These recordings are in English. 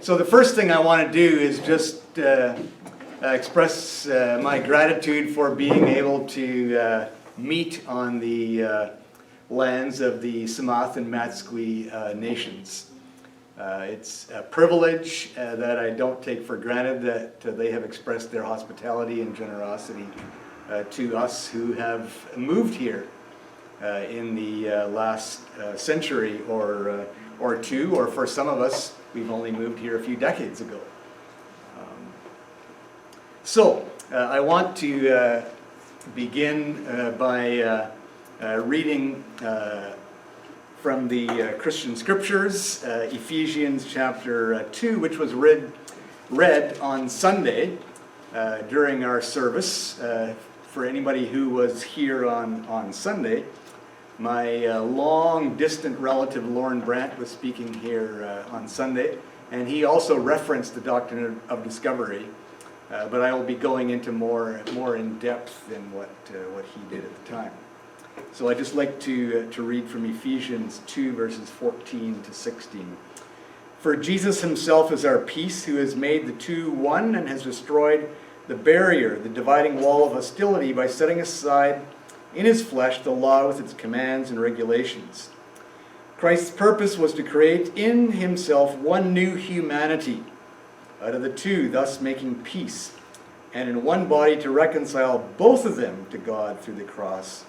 So the first thing I want to do is just express my gratitude for being able to meet on the lands of the Samath and Matsqui nations. It's a privilege that I don't take for granted that they have expressed their hospitality and generosity to us who have moved here in the last century or two, or for some of us, we've only moved here a few decades ago. I want to begin by reading from the Christian Scriptures, Ephesians chapter 2, which was read on Sunday during our service. For anybody who was here on Sunday, my long-distant relative Lauren Brandt was speaking here on Sunday, and he also referenced the Doctrine of Discovery, but I will be going into more in depth than what he did at the time. So I'd just like to read from Ephesians 2, verses 14 to 16. For Jesus himself is our peace, who has made the two one and has destroyed the barrier, the dividing wall of hostility, by setting aside in his flesh the law with its commands and regulations. Christ's purpose was to create in himself one new humanity out of the two, thus making peace, and in one body to reconcile both of them to God through the cross,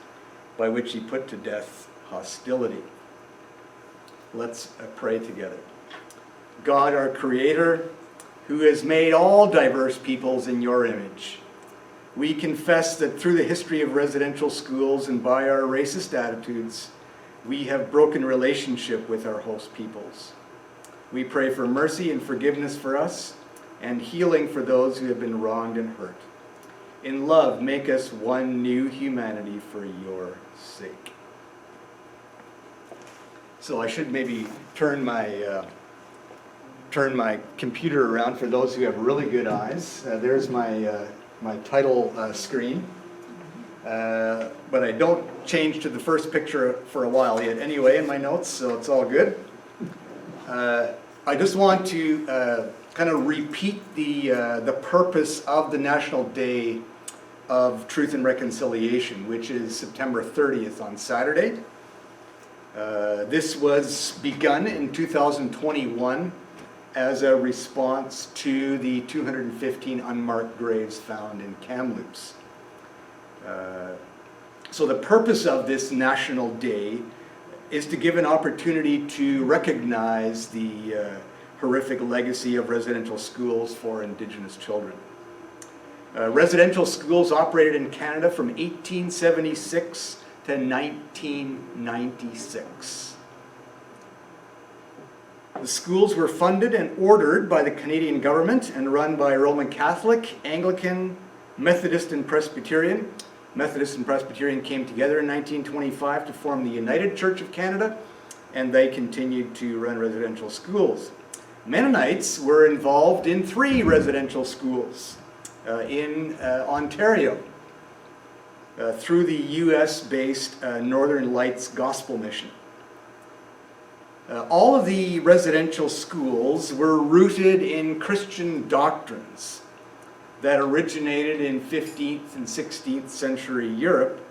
by which he put to death hostility. Let's pray together. God, our Creator, who has made all diverse peoples in your image, we confess that through the history of residential schools and by our racist attitudes, we have broken relationship with our host peoples. We pray for mercy and forgiveness for us, and healing for those who have been wronged and hurt. In love, make us one new humanity for your sake. So I should maybe turn my computer around for those who have really good eyes. There's my title screen. But I don't change to the first picture for a while yet anyway in my notes, so it's all good. I just want to kind of repeat the purpose of the National Day of Truth and Reconciliation, which is September 30th on Saturday. This was begun in 2021 as a response to the 215 unmarked graves found in Kamloops. So the purpose of this National Day is to give an opportunity to recognize the horrific legacy of residential schools for Indigenous children. Residential schools operated in Canada from 1876 to 1996. The schools were funded and ordered by the Canadian government and run by Roman Catholic, Anglican, Methodist, and Presbyterian. Methodist and Presbyterian came together in 1925 to form the United Church of Canada, and they continued to run residential schools. Mennonites were involved in 3 residential schools in Ontario through the US-based Northern Lights Gospel Mission. All of the residential schools were rooted in Christian doctrines that originated in 15th and 16th century Europe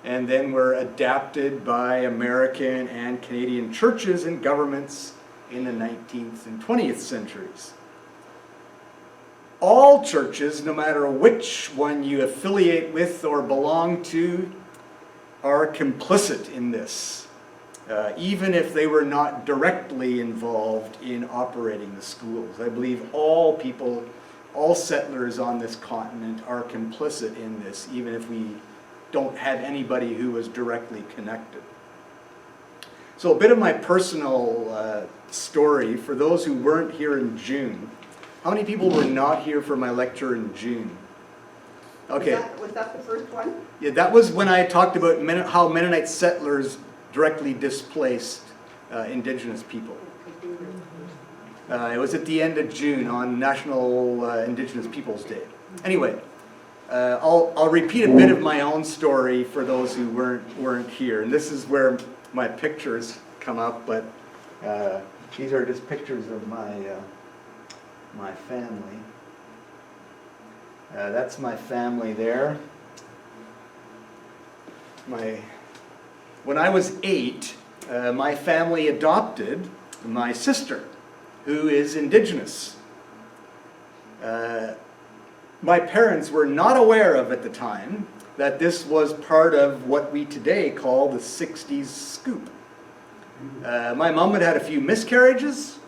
and then were adapted by American and Canadian churches and governments in the 19th and 20th centuries. All churches, no matter which one you affiliate with or belong to, are complicit in this, even if they were not directly involved in operating the schools. I believe all people, all settlers on this continent are complicit in this, even if we don't have anybody who was directly connected. So a bit of my personal story, for those who weren't here in June. How many people were not here for my lecture in June? Okay. Was that the first one? Yeah, that was when I talked about how Mennonite settlers directly displaced Indigenous people. It was at the end of June on National Indigenous Peoples Day. Anyway, I'll repeat a bit of my own story for those who weren't here, and this is where my pictures come up. But these are just pictures of my family. That's my family there. When I was 8, my family adopted my sister, who is Indigenous. My parents were not aware of at the time that this was part of what we today call the 60s scoop. My mom had had a few miscarriages.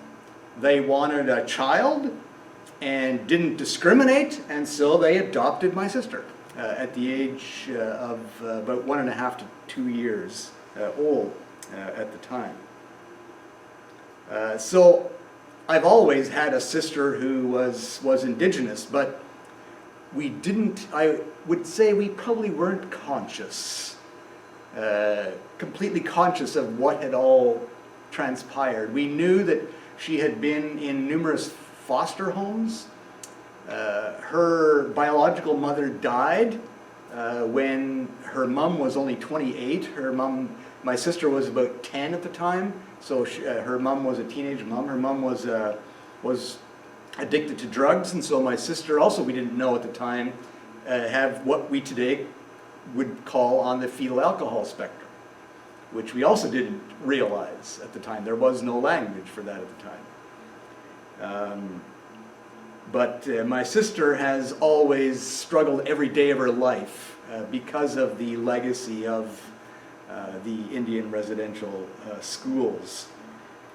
They wanted a child and didn't discriminate, and so they adopted my sister at the age of about 1.5 to 2 years old at the time. So I've always had a sister who was Indigenous, but I would say we probably weren't completely conscious of what had all transpired. We knew that she had been in numerous foster homes. Her biological mother died when her mom was only 28. My sister was about 10 at the time, so her mom was a teenage mom. Her mom was addicted to drugs, and so my sister also, we didn't know at the time, have what we today would call on the fetal alcohol spectrum, which we also didn't realize at the time. There was no language for that at the time. But my sister has always struggled every day of her life because of the legacy of the Indian residential schools,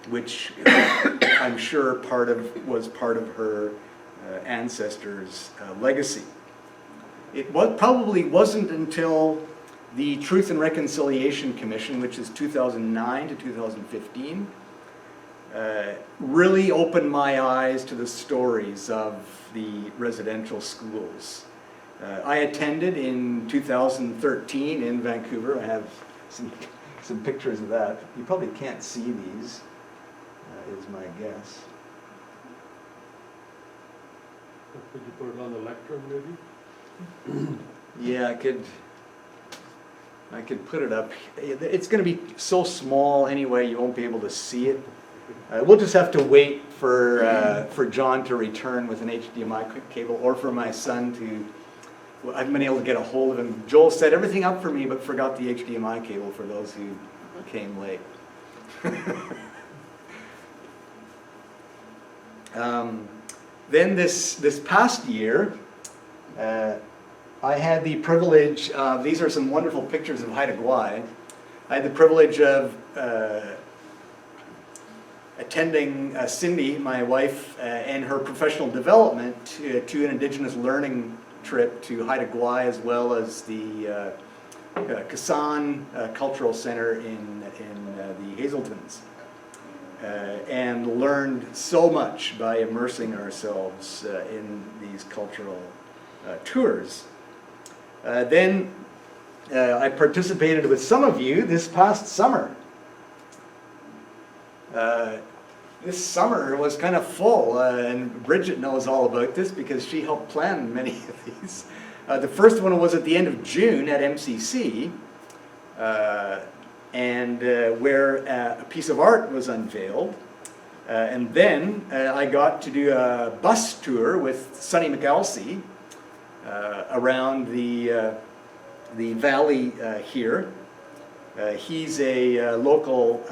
which I'm sure was part of her ancestors' legacy. It probably wasn't until the Truth and Reconciliation Commission, which is 2009 to 2015, really opened my eyes to the stories of the residential schools. I attended in 2013 in Vancouver. I have some pictures of that. You probably can't see these, is my guess. Could you put it on the lectern, maybe? Yeah, I could put it up. It's going to be so small anyway, you won't be able to see it. We'll just have to wait for John to return with an HDMI cable, or for my son to. Well, I've been able to get a hold of him. Joel set everything up for me, but forgot the HDMI cable for those who came late. Then this past year, I had the privilege of, these are some wonderful pictures of Haida Gwaii. I had the privilege of attending Cindy, my wife, and her professional development to an Indigenous learning trip to Haida Gwaii, as well as the Kassan Cultural Center in the Hazeltons. And learned so much by immersing ourselves in these cultural tours. Then I participated with some of you this past summer. This summer was kind of full, and Bridget knows all about this because she helped plan many of these. The first one was at the end of June at MCC, and where a piece of art was unveiled. And then I got to do a bus tour with Sonny McAlsey around the valley here. He's a local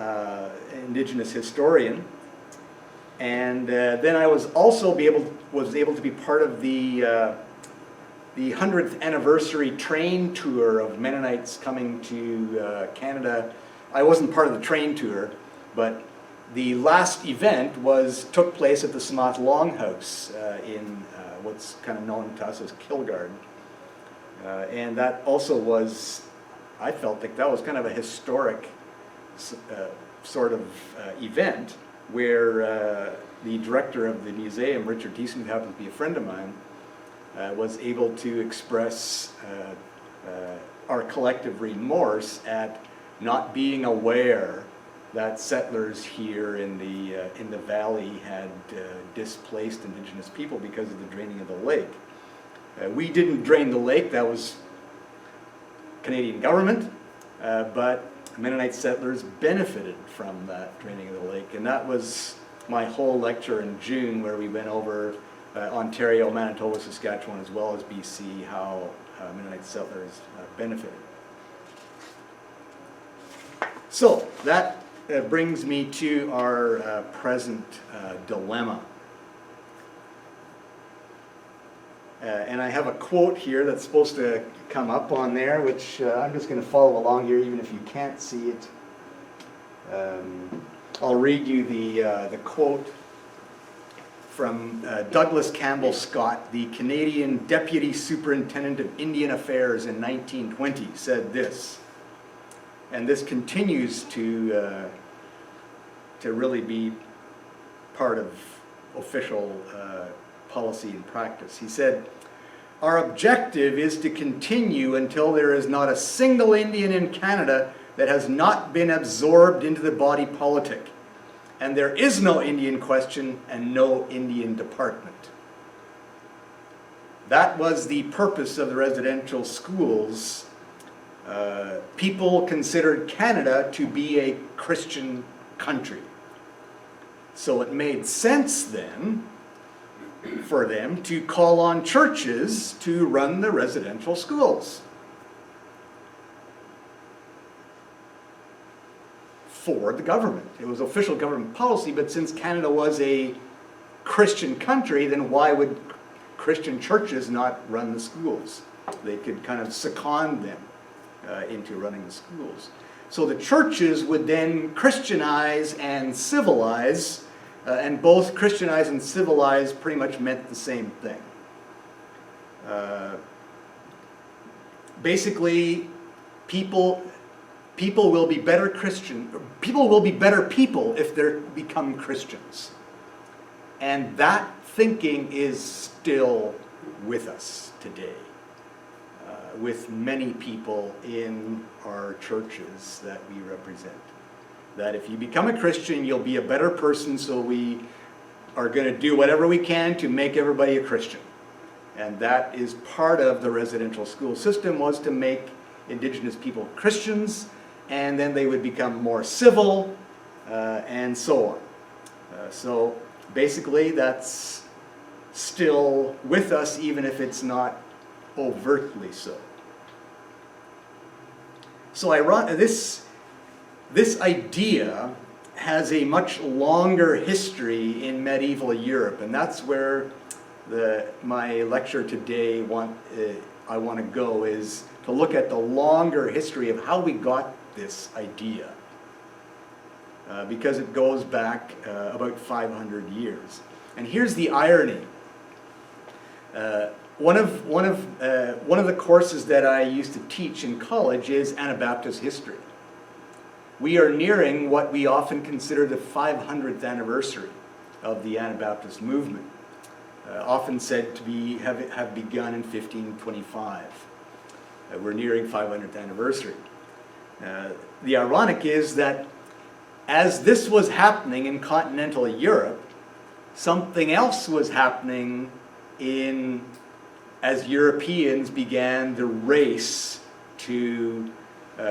Indigenous historian. And then I was also able to be part of the 100th anniversary train tour of Mennonites coming to Canada. I wasn't part of the train tour, but the last event took place at the Samath Longhouse in what's kind of known to us as Kilgard. And that also was, I felt like that was kind of a historic sort of event where the director of the museum, Richard Thiessen, who happens to be a friend of mine, was able to express our collective remorse at not being aware that settlers here in the valley had displaced Indigenous people because of the draining of the lake. We didn't drain the lake, that was Canadian government, but Mennonite settlers benefited from that draining of the lake, and that was my whole lecture in June where we went over Ontario, Manitoba, Saskatchewan, as well as BC, how Mennonite settlers benefited. So that brings me to our present dilemma. And I have a quote here that's supposed to come up on there, which I'm just going to follow along here, even if you can't see it. I'll read you the quote from Douglas Campbell Scott, the Canadian Deputy Superintendent of Indian Affairs in 1920, said this, and this continues to really be part of official policy and practice. He said, "Our objective is to continue until there is not a single Indian in Canada that has not been absorbed into the body politic, and there is no Indian question and no Indian department." That was the purpose of the residential schools. People considered Canada to be a Christian country. So it made sense then for them to call on churches to run the residential schools for the government. It was official government policy, but since Canada was a Christian country, then why would Christian churches not run the schools? They could kind of second them into running the schools. So the churches would then Christianize and civilize, and both Christianize and civilize pretty much meant the same thing. Basically, people will be better people will be better people if they become Christians. And that thinking is still with us today, with many people in our churches that we represent. That if you become a Christian, you'll be a better person, so we are going to do whatever we can to make everybody a Christian. And that is part of the residential school system, was to make Indigenous people Christians, and then they would become more civil, and so on. So basically that's still with us, even if it's not overtly so. So this idea has a much longer history in medieval Europe, and that's where my lecture today I want to go, is to look at the longer history of how we got this idea, because it goes back about 500 years. And here's the irony. One of the courses that I used to teach in college is Anabaptist history. We are nearing what we often consider the 500th anniversary of the Anabaptist movement, often said to have begun in 1525. We're nearing 500th anniversary. The ironic is that as this was happening in continental Europe, something else was happening as Europeans began the race to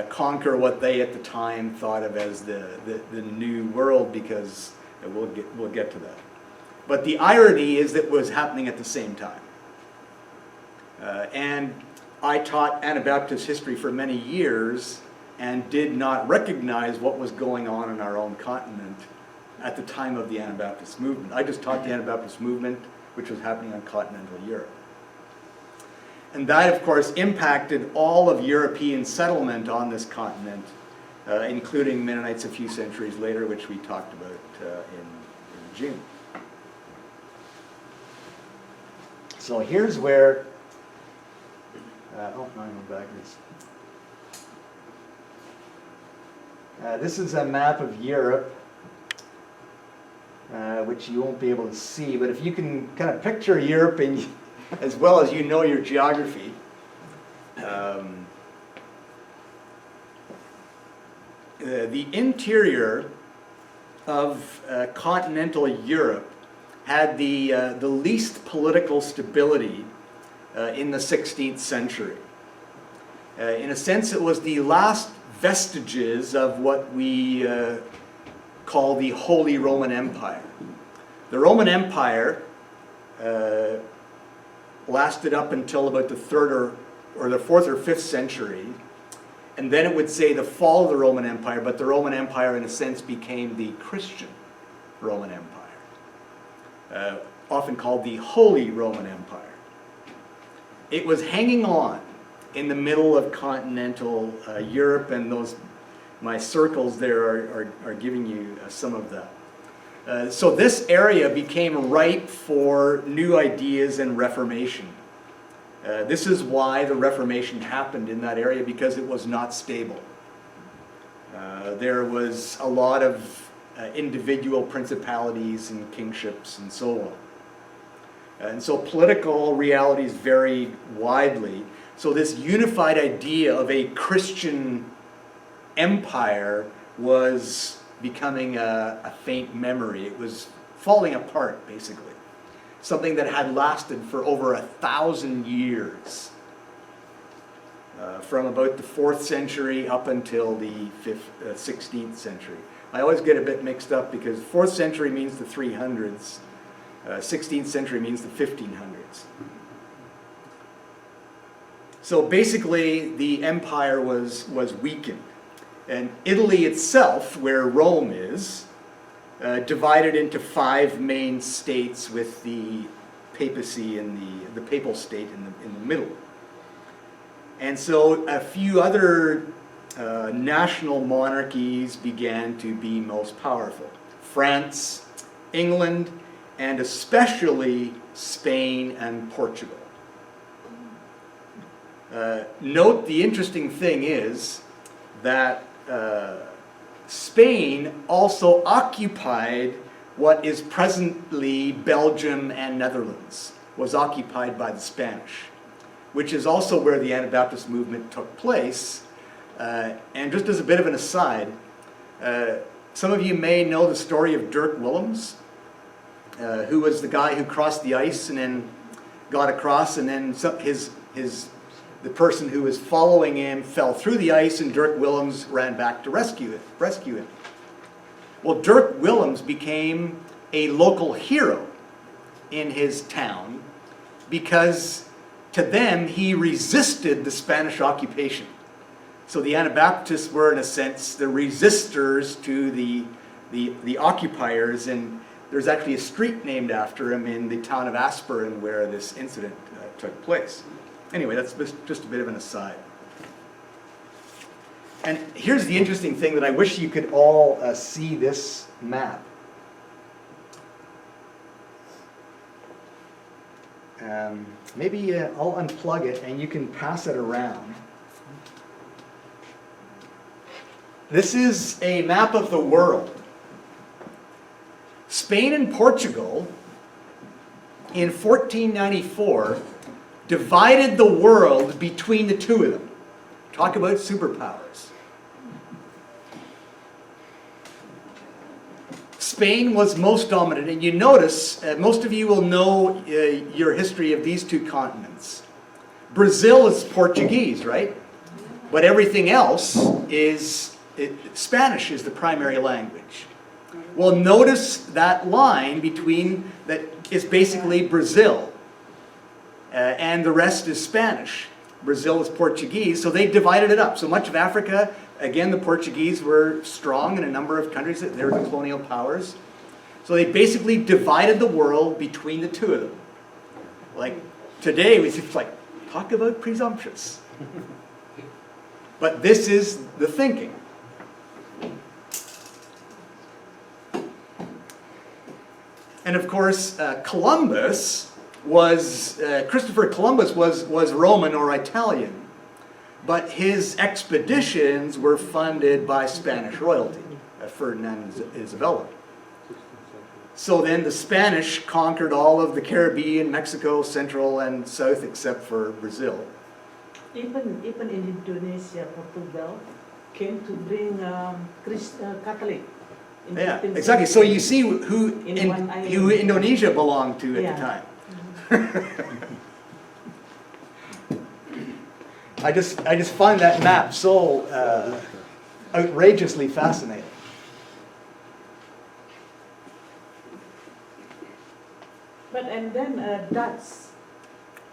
conquer what they at the time thought of as the new world, because we'll get to that. But the irony is that it was happening at the same time. And I taught Anabaptist history for many years and did not recognize what was going on in our own continent at the time of the Anabaptist movement. I just taught the Anabaptist movement, which was happening on continental Europe. And that, of course, impacted all of European settlement on this continent, including Mennonites a few centuries later, which we talked about in June. So here's where, I'm backwards. This is a map of Europe, which you won't be able to see, but if you can kind of picture Europe as well as you know your geography, the interior of continental Europe had the least political stability in the 16th century. In a sense, it was the last vestiges of what we call the Holy Roman Empire. The Roman Empire lasted up until about the 3rd or the 4th or 5th century, and then it would say the fall of the Roman Empire, but the Roman Empire in a sense became the Christian Roman Empire, often called the Holy Roman Empire. It was hanging on in the middle of continental Europe, and my circles there are giving you some of that. So this area became ripe for new ideas and Reformation. This is why the Reformation happened in that area, because it was not stable. There was a lot of individual principalities and kingships and so on. And so political realities varied widely. So this unified idea of a Christian empire was becoming a faint memory. It was falling apart, basically. Something that had lasted for over 1,000 years. From about the 4th century up until the 16th century. I always get a bit mixed up because 4th century means the 300s. 16th century means the 1500s. So basically the empire was weakened. And Italy itself, where Rome is, divided into 5 main states with the papacy and the papal state in the middle. And so a few other national monarchies began to be most powerful. France, England, and especially Spain and Portugal. Note the interesting thing is that Spain also occupied what is presently Belgium and Netherlands, was occupied by the Spanish, which is also where the Anabaptist movement took place. And just as a bit of an aside, some of you may know the story of Dirk Willems, who was the guy who crossed the ice and then got across, and then the person who was following him fell through the ice, and Dirk Willems ran back to rescue him. Well, Dirk Willems became a local hero in his town because to them he resisted the Spanish occupation. So the Anabaptists were, in a sense, the resistors to the occupiers, and there's actually a street named after him in the town of Aspirin where this incident took place. Anyway, that's just a bit of an aside. And here's the interesting thing that I wish you could all see this map. Maybe I'll unplug it and you can pass it around. This is a map of the world. Spain and Portugal in 1494 divided the world between the two of them. Talk about superpowers. Spain was most dominant, and you notice, most of you will know your history of these 2 continents. Brazil is Portuguese, right? But everything else is, Spanish is the primary language. Well, notice that line between, that is basically Brazil. And the rest is Spanish. Brazil is Portuguese, so they divided it up. So much of Africa, again, the Portuguese were strong in a number of countries. They were the colonial powers. So they basically divided the world between the 2 of them. Like today, we just like, talk about presumptuous. But this is the thinking. And of course, Christopher Columbus was Roman or Italian, but his expeditions were funded by Spanish royalty, Ferdinand and Isabella. So then the Spanish conquered all of the Caribbean, Mexico, Central and South, except for Brazil. Even in Indonesia, Portugal came to bring Catholic. Yeah, exactly. So you see who Indonesia belonged to at the time. I just find that map so outrageously fascinating. But and then Dutch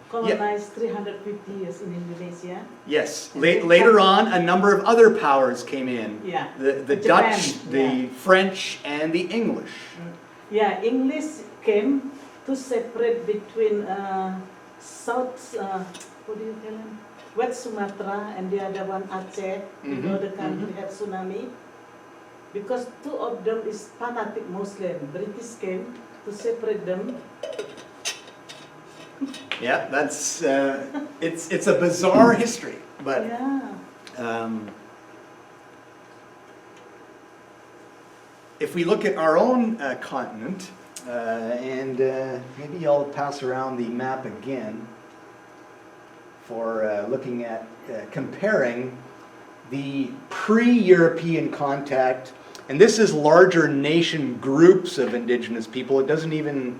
colonized 350 years in Indonesia. Yes. Later on, a number of other powers came in. Yeah. The Japan, Dutch, the French, and the English. Yeah, English came to separate between South, what do you tell them? West Sumatra and the other one Aceh. You know the country had tsunami. Because two of them is fanatic Muslim. British came to separate them. Yeah, that's it's a bizarre history, but Yeah. If we look at our own continent, and maybe I'll pass around the map again for looking at comparing the pre-European contact, and this is larger nation groups of indigenous people. It doesn't even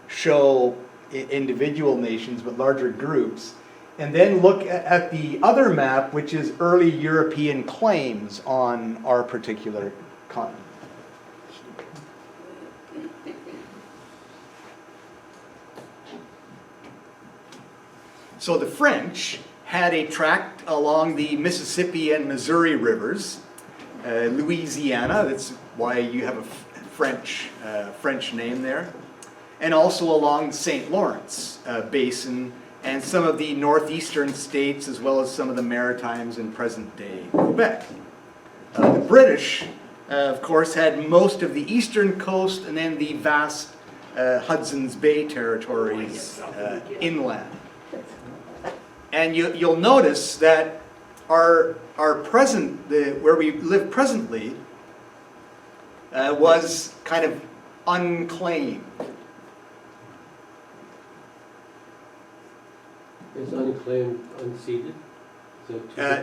show individual nations, but larger groups. And then look at the other map, which is early European claims on our particular continent. So the French had a tract along the Mississippi and Missouri rivers, Louisiana, that's why you have a French name there, and also along the St. Lawrence basin and some of the northeastern states, as well as some of the Maritimes in present-day Quebec. The British, of course, had most of the eastern coast and then the vast Hudson's Bay territories inland. And you'll notice that our present, where we live presently, was kind of unclaimed. Is unclaimed unceded?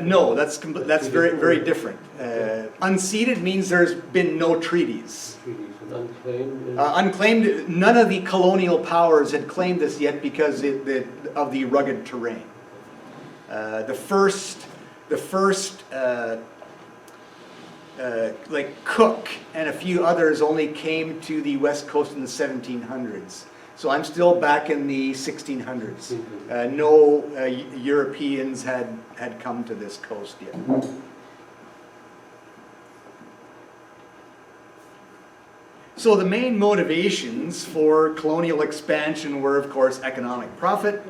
No, that's very, very different. Unceded means there's been no treaties. Treaties. And unclaimed is... Unclaimed, none of the colonial powers had claimed this yet because of the rugged terrain. The first like Cook and a few others only came to the west coast in the 1700s. So I'm still back in the 1600s. No Europeans had come to this coast yet. So the main motivations for colonial expansion were, of course, economic profit,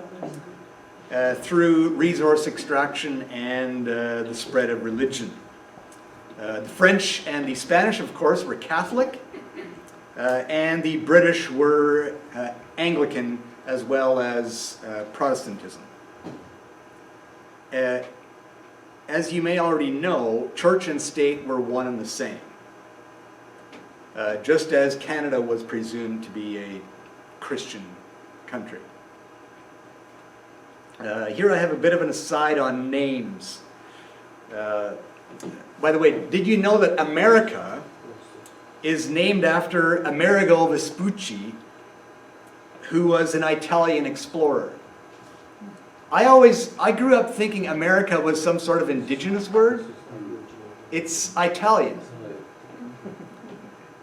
through resource extraction and the spread of religion. The French and the Spanish, of course, were Catholic, and the British were Anglican as well as Protestantism. As you may already know, church and state were one and the same, just as Canada was presumed to be a Christian country. Here I have a bit of an aside on names. By the way, did you know that America is named after Amerigo Vespucci, who was an Italian explorer? I grew up thinking America was some sort of indigenous word. It's Italian.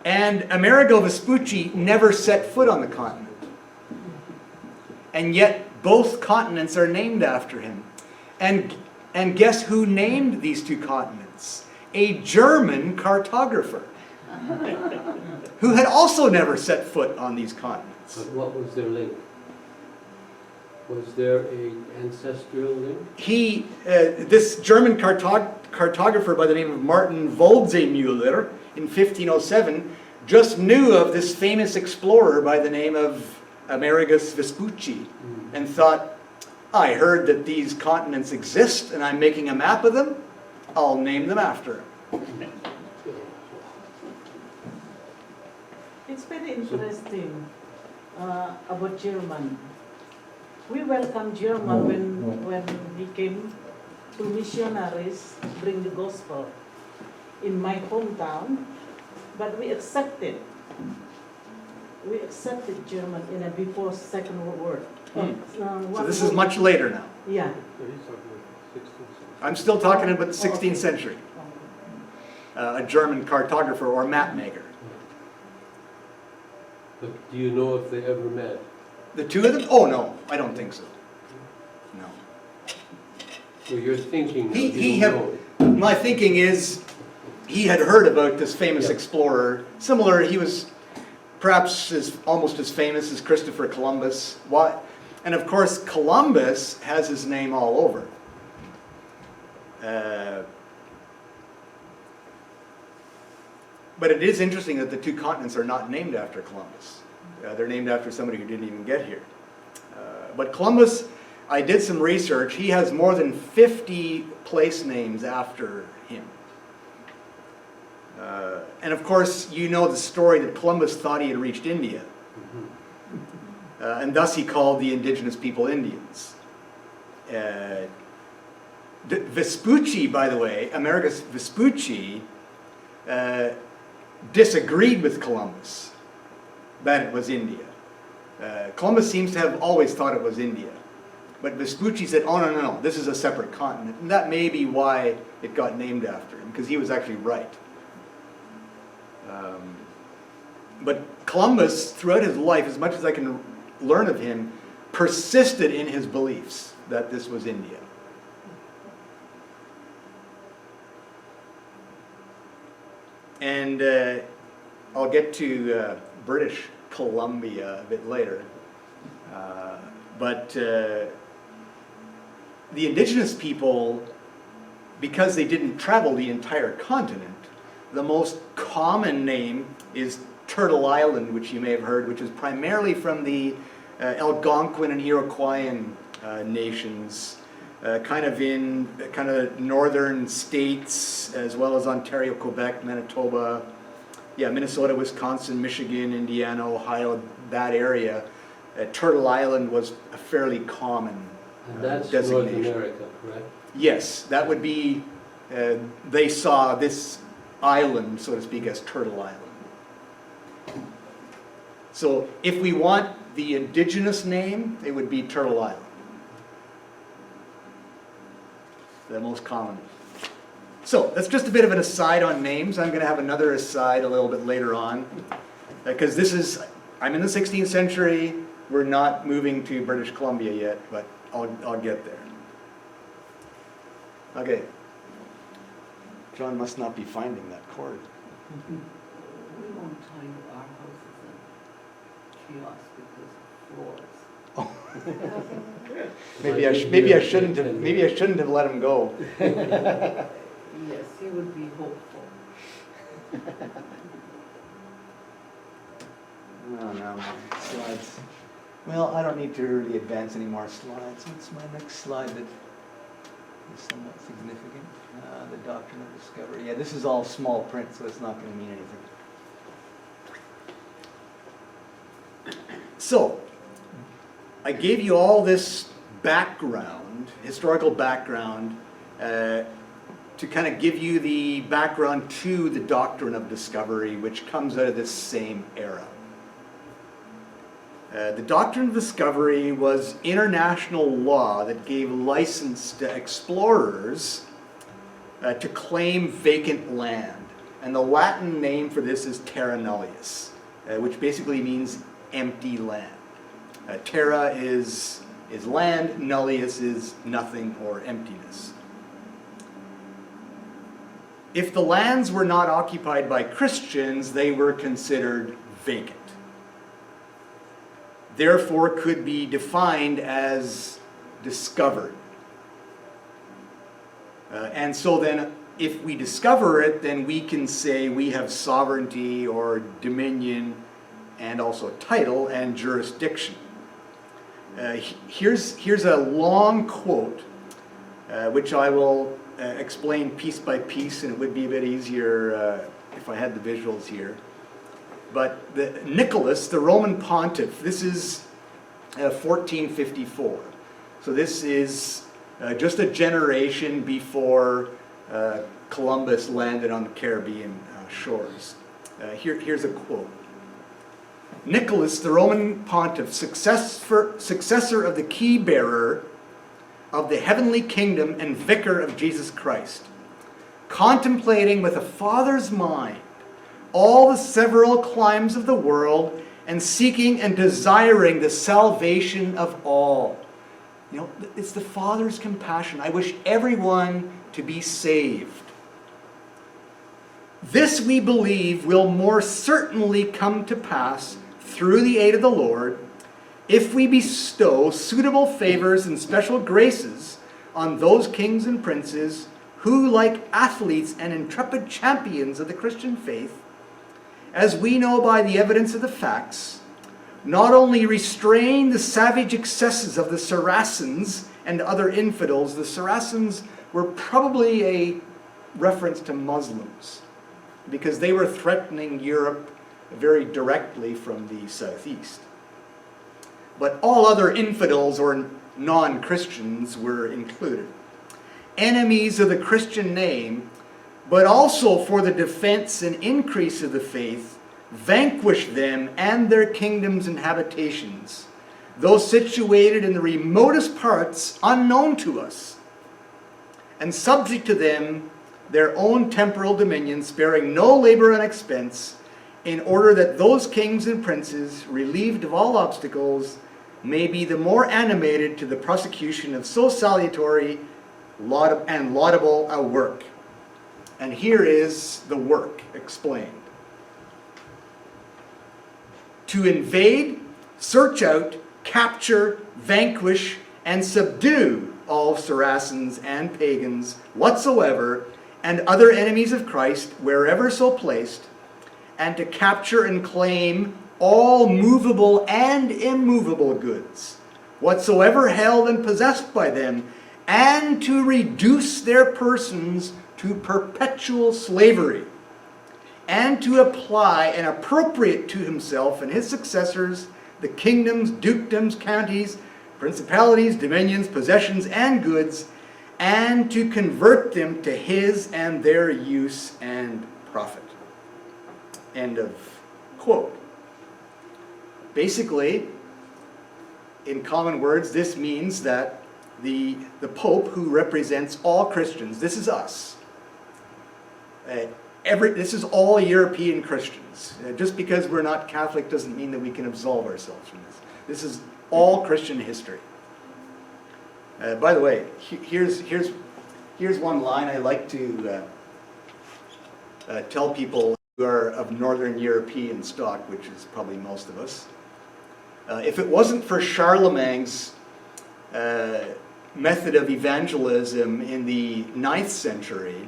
And Amerigo Vespucci never set foot on the continent. And yet both continents are named after him. And guess who named these two continents? A German cartographer who had also never set foot on these continents. But what was their link? Was there an ancestral link? This German cartographer by the name of Martin Waldseemüller in 1507 just knew of this famous explorer by the name of Amerigus Vespucci and thought, I heard that these continents exist and I'm making a map of them. I'll name them after him. It's very interesting about German. We welcome German when we came to missionaries bring the gospel in my hometown, but we accepted German before Second World War. So this is much later now. Yeah. I'm still talking about the 16th century. A German cartographer or map maker. But do you know if they ever met? The two of them? Oh, no, I don't think so. No. So you're thinking, He you had- don't know. My thinking is, he had heard about this famous Yeah. explorer. Similar, he was perhaps almost as famous as Christopher Columbus. Why? And of course, Columbus has his name all over. But it is interesting that the two continents are not named after Columbus. They're named after somebody who didn't even get here. But Columbus, I did some research, he has more than 50 place names after him. And of course, you know the story that Columbus thought he had reached India. And thus he called the indigenous people Indians. Vespucci, by the way, Americus Vespucci, disagreed with Columbus that it was India. Columbus seems to have always thought it was India. But Vespucci said, oh, no, this is a separate continent. And that may be why it got named after him, because he was actually right. But Columbus, throughout his life, as much as I can learn of him, persisted in his beliefs that this was India. And I'll get to British Columbia a bit later. But the indigenous people, because they didn't travel the entire continent, the most common name is Turtle Island, which you may have heard, which is primarily from the Algonquin and Iroquoian nations, kind of northern states, as well as Ontario, Quebec, Manitoba, Minnesota, Wisconsin, Michigan, Indiana, Ohio, that area. Turtle Island was a fairly common And that's designation. North America, correct? Yes, that would be, they saw this island, so to speak, as Turtle Island. So if we want the indigenous name, it would be Turtle Island. The most common. So that's just a bit of an aside on names. I'm going to have another aside a little bit later on. Because I'm in the 16th century. We're not moving to British Columbia yet, but I'll get there. Okay. John must not be finding that cord. We won't tell you our house is a kiosk because of floors. Maybe I shouldn't have let him go. Yes, he would be hopeful. Oh no, my slides. Well, I don't need to really advance any more slides. What's my next slide that is somewhat significant? The Doctrine of Discovery. Yeah, this is all small print, so it's not going to mean anything. So, I gave you all this background, historical background, to kind of give you the background to the Doctrine of Discovery, which comes out of this same era. The Doctrine of Discovery was international law that gave license to explorers to claim vacant land. And the Latin name for this is terra nullius, which basically means empty land. Terra is land, nullius is nothing or emptiness. If the lands were not occupied by Christians, they were considered vacant. Therefore could be defined as discovered. And so then, if we discover it, then we can say we have sovereignty or dominion and also title and jurisdiction. Here's a long quote, which I will explain piece by piece, and it would be a bit easier if I had the visuals here. But Nicholas, the Roman pontiff, this is 1454. So this is just a generation before Columbus landed on the Caribbean shores. Here's a quote. Nicholas, the Roman pontiff, successor of the key bearer of the heavenly kingdom and vicar of Jesus Christ, contemplating with a father's mind all the several climes of the world and seeking and desiring the salvation of all. You know, it's the Father's compassion. I wish everyone to be saved. This we believe will more certainly come to pass through the aid of the Lord, if we bestow suitable favors and special graces on those kings and princes who, like athletes and intrepid champions of the Christian faith, as we know by the evidence of the facts, not only restrain the savage excesses of the Saracens and other infidels. The Saracens were probably a reference to Muslims, because they were threatening Europe very directly from the southeast. But all other infidels or non-Christians were included. Enemies of the Christian name, but also for the defense and increase of the faith, vanquish them and their kingdoms and habitations, those situated in the remotest parts unknown to us, and subject to them their own temporal dominion, sparing no labor and expense, in order that those kings and princes, relieved of all obstacles, may be the more animated to the prosecution of so salutary and laudable a work. And here is the work explained. To invade, search out, capture, vanquish, and subdue all Saracens and pagans whatsoever, and other enemies of Christ, wherever so placed, and to capture and claim all movable and immovable goods, whatsoever held and possessed by them, and to reduce their persons to perpetual slavery, and to apply and appropriate to himself and his successors the kingdoms, dukedoms, counties, principalities, dominions, possessions, and goods, and to convert them to his and their use and profit. End of quote. Basically, in common words, this means that the Pope, who represents all Christians, this is us. This is all European Christians. Just because we're not Catholic doesn't mean that we can absolve ourselves from this. This is all Christian history. By the way, here's one line I like to tell people who are of Northern European stock, which is probably most of us. If it wasn't for Charlemagne's method of evangelism in the 9th century,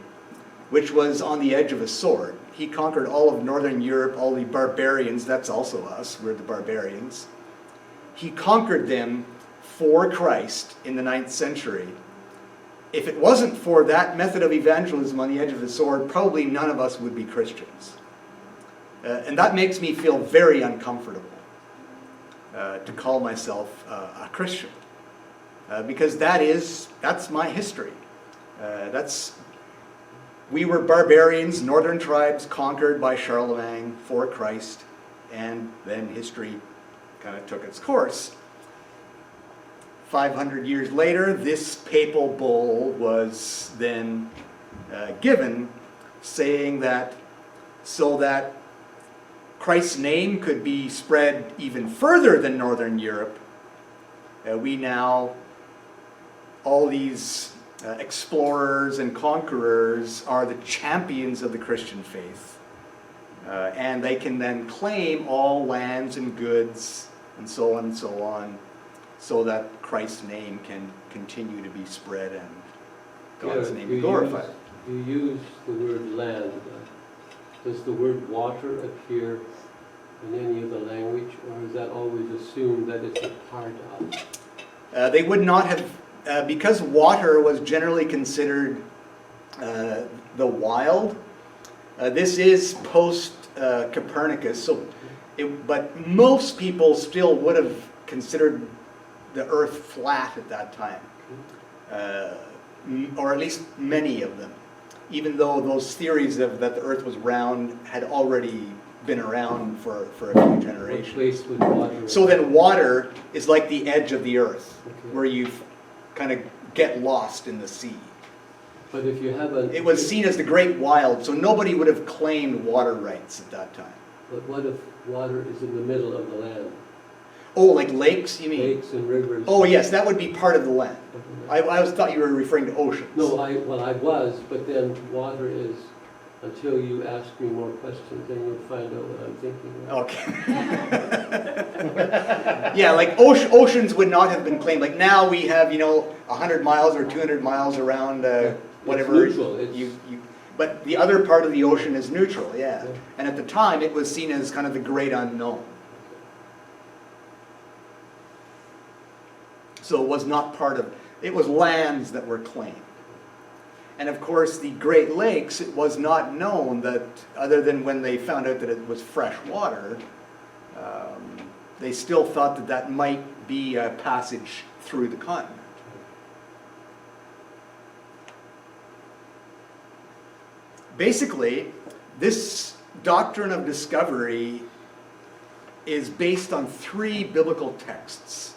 which was on the edge of a sword, he conquered all of Northern Europe, all the barbarians. That's also us, we're the barbarians. He conquered them for Christ in the 9th century. If it wasn't for that method of evangelism on the edge of the sword, probably none of us would be Christians. And that makes me feel very uncomfortable to call myself a Christian. Because that's my history. We were barbarians, northern tribes conquered by Charlemagne for Christ, and then history kind of took its course. 500 years later, this papal bull was then given, saying that so that Christ's name could be spread even further than Northern Europe, we now, all these explorers and conquerors are the champions of the Christian faith. And they can then claim all lands and goods and so on, so that Christ's name can continue to be spread and God's name be glorified. You use the word land. Does the word water appear in any of the language, or is that always assumed that it's a part of? They would not have, because water was generally considered the wild. This is post-Copernicus, but most people still would have considered the earth flat at that time, or at least many of them, even though those theories that the earth was round had already been around for a few generations. What place would water So then water is like the edge of the earth, Okay. where you kind of get lost in the sea. But if you have It was seen as the great wild, so nobody would have claimed water rights at that time. But what if water is in the middle of the land. Oh, like lakes, you mean? Lakes and rivers. Oh, yes, that would be part of the land. of the land. I always thought you were referring to oceans. No, I was, but then water is, until you ask me more questions, then you'll find out what I'm thinking. Okay. Yeah, like oceans would not have been claimed. Like now we have, 100 miles or 200 miles around whatever. It's neutral. But the other part of the ocean is neutral, yeah. Yeah. And at the time, it was seen as kind of the great unknown. So it was not it was lands that were claimed. And of course, the Great Lakes, it was not known that, other than when they found out that it was fresh water, they still thought that that might be a passage through the continent. Basically, this doctrine of discovery is based on 3 biblical texts.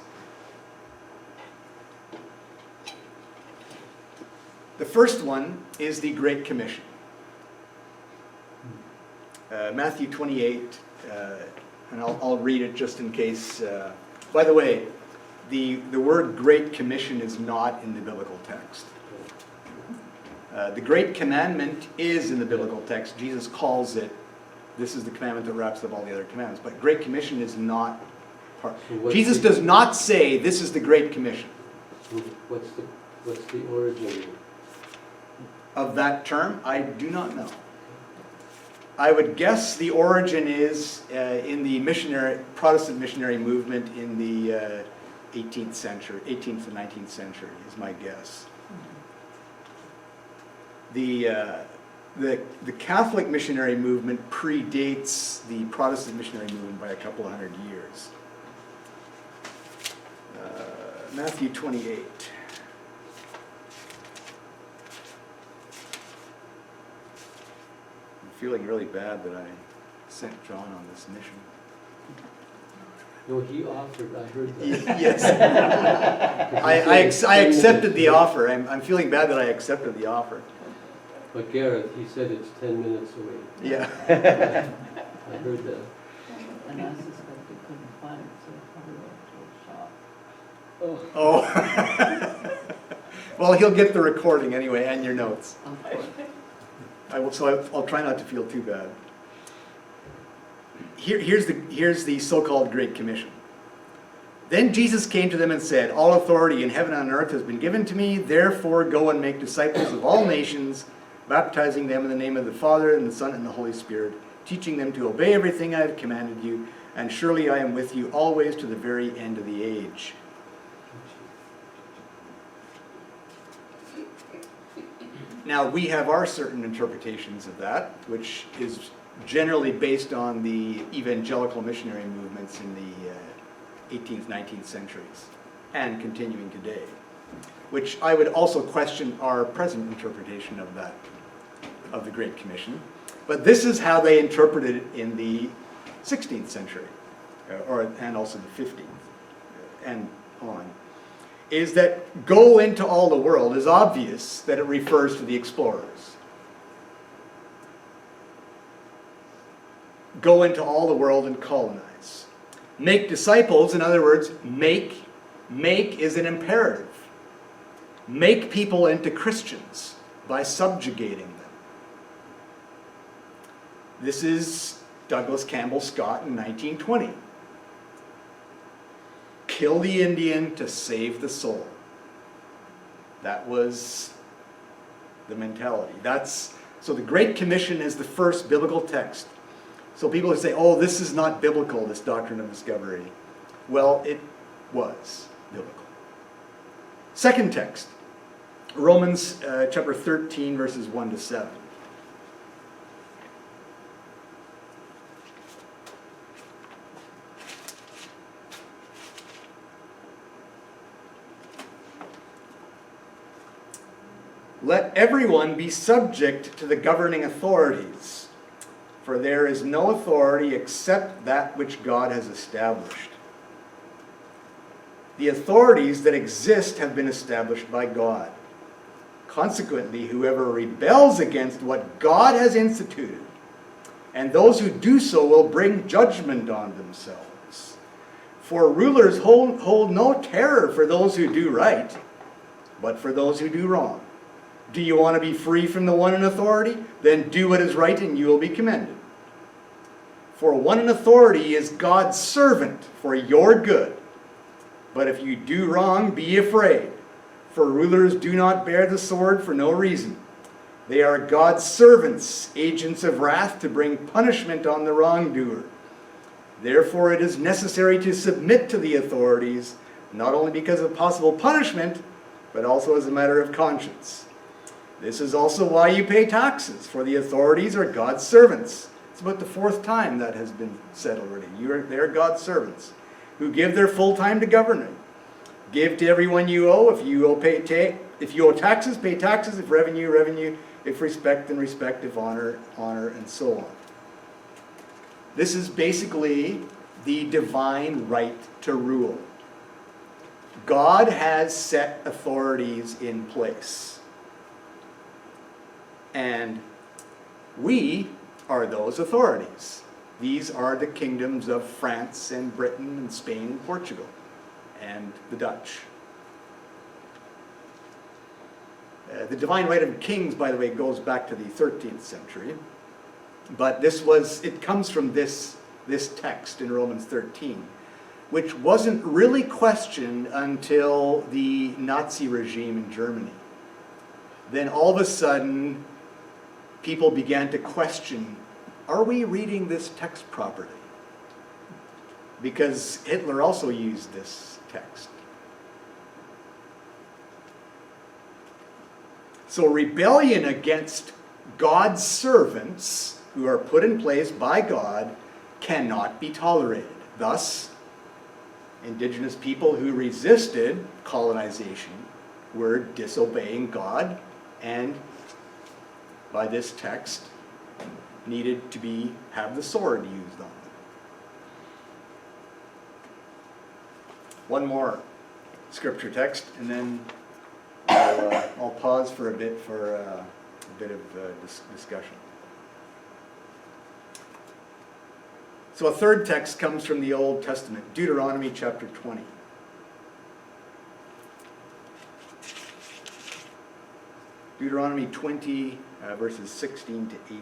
The first one is the Great Commission. Matthew 28, and I'll read it just in case. By the way, the word Great Commission is not in the biblical text. The Great Commandment is in the biblical text. Jesus calls it, this is the commandment that wraps up all the other commandments. But Great Commission is not part. So Jesus does not say this is the Great Commission. So what's the origin Of that term, I do not know. I would guess the origin is in the Protestant missionary movement in the 18th to 19th century is my guess. The Catholic missionary movement predates the Protestant missionary movement by a couple of 100 years. Matthew 28. Feeling really bad that I sent John on this mission. No, he offered, I heard that. Yes. I accepted the offer. I'm feeling bad that I accepted the offer. But Gareth, he said it's 10 minutes away. Yeah. I heard that. And I suspect they couldn't find it, so probably went to a shop. Oh. Well, he'll get the recording anyway and your notes. Of course. I'll try not to feel too bad. Here's the so-called Great Commission. Then Jesus came to them and said, "All authority in heaven and on earth has been given to me. Therefore go and make disciples of all nations, baptizing them in the name of the Father and the Son and the Holy Spirit, teaching them to obey everything I have commanded you. And surely I am with you always to the very end of the age." Now, we have our certain interpretations of that, which is generally based on the evangelical missionary movements in the 18th, 19th centuries, and continuing today, which I would also question our present interpretation of that, of the Great Commission. But this is how they interpreted it in the 16th century, and also the 15th, and on. Is that go into all the world is obvious that it refers to the explorers. Go into all the world and colonize. Make disciples, in other words, make is an imperative. Make people into Christians by subjugating them. This is Douglas Campbell Scott in 1920. Kill the Indian to save the soul. That was the mentality. So the Great Commission is the first biblical text. So people who say, oh, this is not biblical, this doctrine of discovery. Well, it was biblical. Second text, Romans chapter 13, verses 1 to 7. Let everyone be subject to the governing authorities, for there is no authority except that which God has established. The authorities that exist have been established by God. Consequently, whoever rebels against what God has instituted and those who do so will bring judgment on themselves. For rulers hold no terror for those who do right, but for those who do wrong. Do you want to be free from the one in authority? Then do what is right and you will be commended. For one in authority is God's servant for your good. But if you do wrong, be afraid. For rulers do not bear the sword for no reason. They are God's servants, agents of wrath to bring punishment on the wrongdoer. Therefore it is necessary to submit to the authorities, not only because of possible punishment, but also as a matter of conscience. This is also why you pay taxes, for the authorities are God's servants. It's about the fourth time that has been said already. They're God's servants, who give their full time to governing. Give to everyone you owe. If you owe taxes, pay taxes. If revenue, revenue. If respect, then respect. If honor, honor, and so on. This is basically the divine right to rule. God has set authorities in place. And we are those authorities. These are the kingdoms of France and Britain and Spain and Portugal and the Dutch. The divine right of kings, by the way, goes back to the 13th century. But it comes from this text in Romans 13, which wasn't really questioned until the Nazi regime in Germany. Then all of a sudden, people began to question, are we reading this text properly? Because Hitler also used this text. So rebellion against God's servants, who are put in place by God, cannot be tolerated. Thus, indigenous people who resisted colonization were disobeying God, and by this text needed to have the sword used on them. One more scripture text, and then I'll pause for a bit for a bit of discussion. So a third text comes from the Old Testament, Deuteronomy chapter 20. Deuteronomy 20, verses 16 to 18.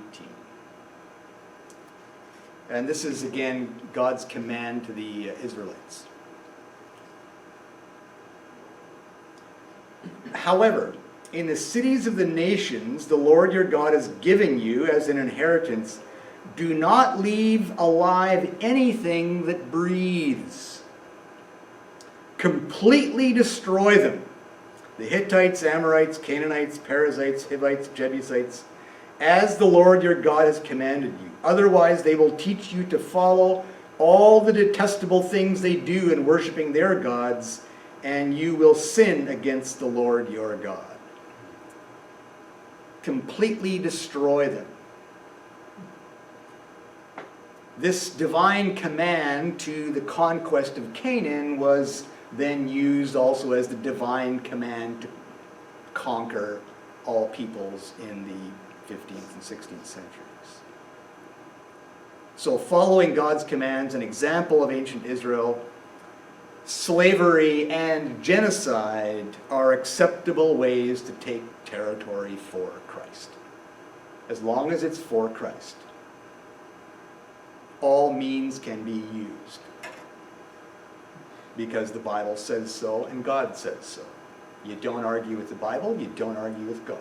And this is, again, God's command to the Israelites. However, in the cities of the nations the Lord your God is giving you as an inheritance, do not leave alive anything that breathes. Completely destroy them. The Hittites, Amorites, Canaanites, Perizzites, Hivites, Jebusites, as the Lord your God has commanded you. Otherwise they will teach you to follow all the detestable things they do in worshiping their gods, and you will sin against the Lord your God. Completely destroy them. This divine command to the conquest of Canaan was then used also as the divine command to conquer all peoples in the 15th and 16th centuries. So following God's commands, an example of ancient Israel, slavery and genocide are acceptable ways to take territory for Christ. As long as it's for Christ. All means can be used. Because the Bible says so and God says so. You don't argue with the Bible, you don't argue with God.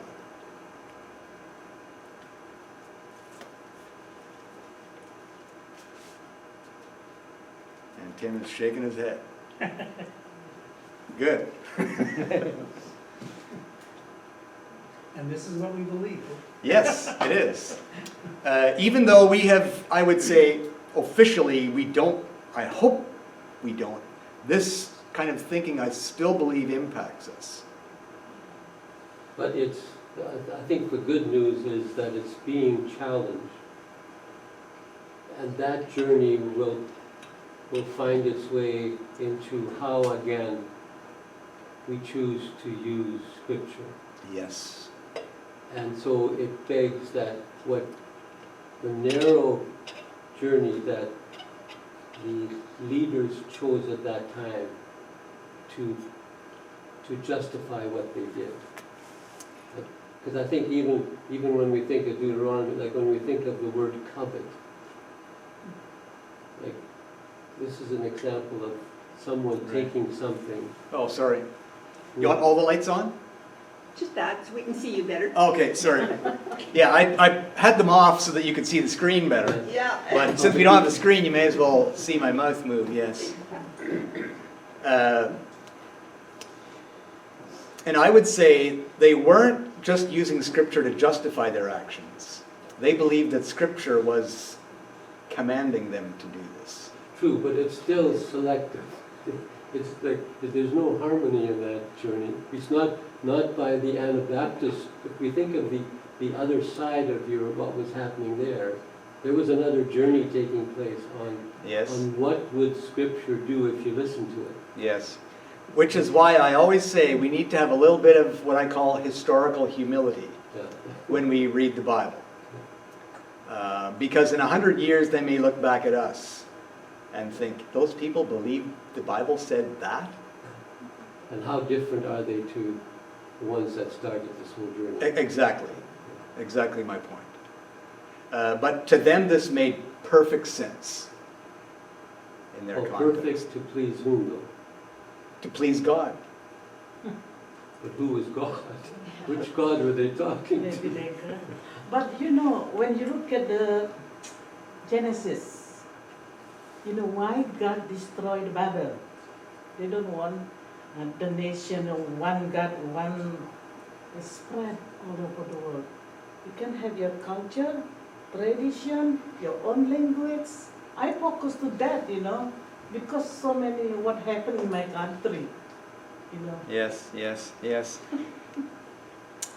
And Tim is shaking his head. Good. And this is what we believe. Yes, it is. Even though we have, I would say, officially, we don't, I hope we don't, this kind of thinking I still believe impacts us. But I think the good news is that it's being challenged. And that journey will find its way into how, again, we choose to use Scripture. Yes. And so it begs that what the narrow journey that the leaders chose at that time to justify what they did. Because I think even when we think of Deuteronomy, like when we think of the word covet, like this is an example of someone Right. taking something. Oh, sorry. You want all the lights on? Just that, so we can see you better. Okay, sorry. Yeah, I had them off so that you could see the screen better. Yeah. But since we don't have the screen, you may as well see my mouth move, yes. And I would say they weren't just using Scripture to justify their actions. They believed that Scripture was commanding them to do this. True, but it's still selective. It's like there's no harmony in that journey. It's not by the Anabaptists. If we think of the other side of what was happening there was another journey taking place on Yes, what would Scripture do if you listen to it. yes. Which is why I always say we need to have a little bit of what I call historical humility Yeah. when we read the Bible. Because in 100 years they may look back at us and think, those people believe the Bible said that? And how different are they to the ones that started this whole journey? Exactly. Exactly my point. But to them this made perfect sense in their context. Perfect to please whom though? To please God. But who was God? Which God were they talking Maybe to? they can. But you know, when you look at the Genesis, you know why God destroyed Babel? They don't want the nation of one God, one spread all over the world. You can have your culture, tradition, your own language. I focus to that, you know, because so many what happened in my country, you know. Yes, yes, yes.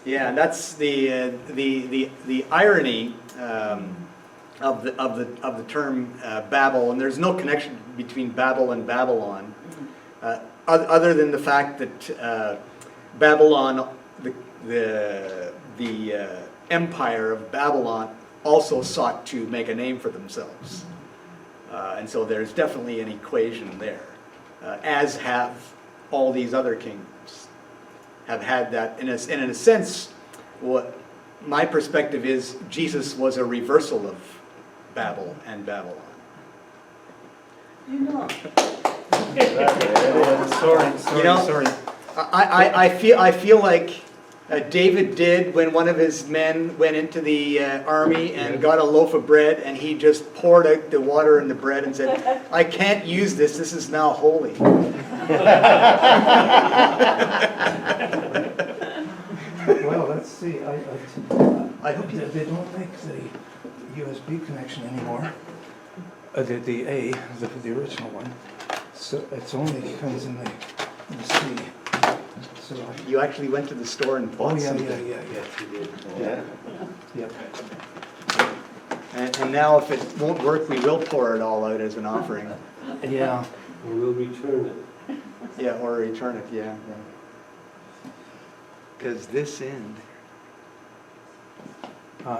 Yeah, and that's the irony of the term Babel, and there's no connection between Babel and Babylon, other than the fact that Babylon, the empire of Babylon, also sought to make a name for themselves, and so there's definitely an equation there, as have all these other kingdoms have had that. In a sense, what my perspective is, Jesus was a reversal of Babel and Babylon. You know, Sorry. I feel like David did when one of his men went into the army and got a loaf of bread, and he just poured out the water in the bread and said, "I can't use this. This is now holy." Well, let's see, I hope you. they don't make the USB connection anymore. The original one. So it's only comes in the C. So You actually went to the store and bought something. Yeah. Yep. And now if it won't work, we will pour it all out as an offering. Yeah. And we'll return it. Yeah, or return it, yeah. Because this end.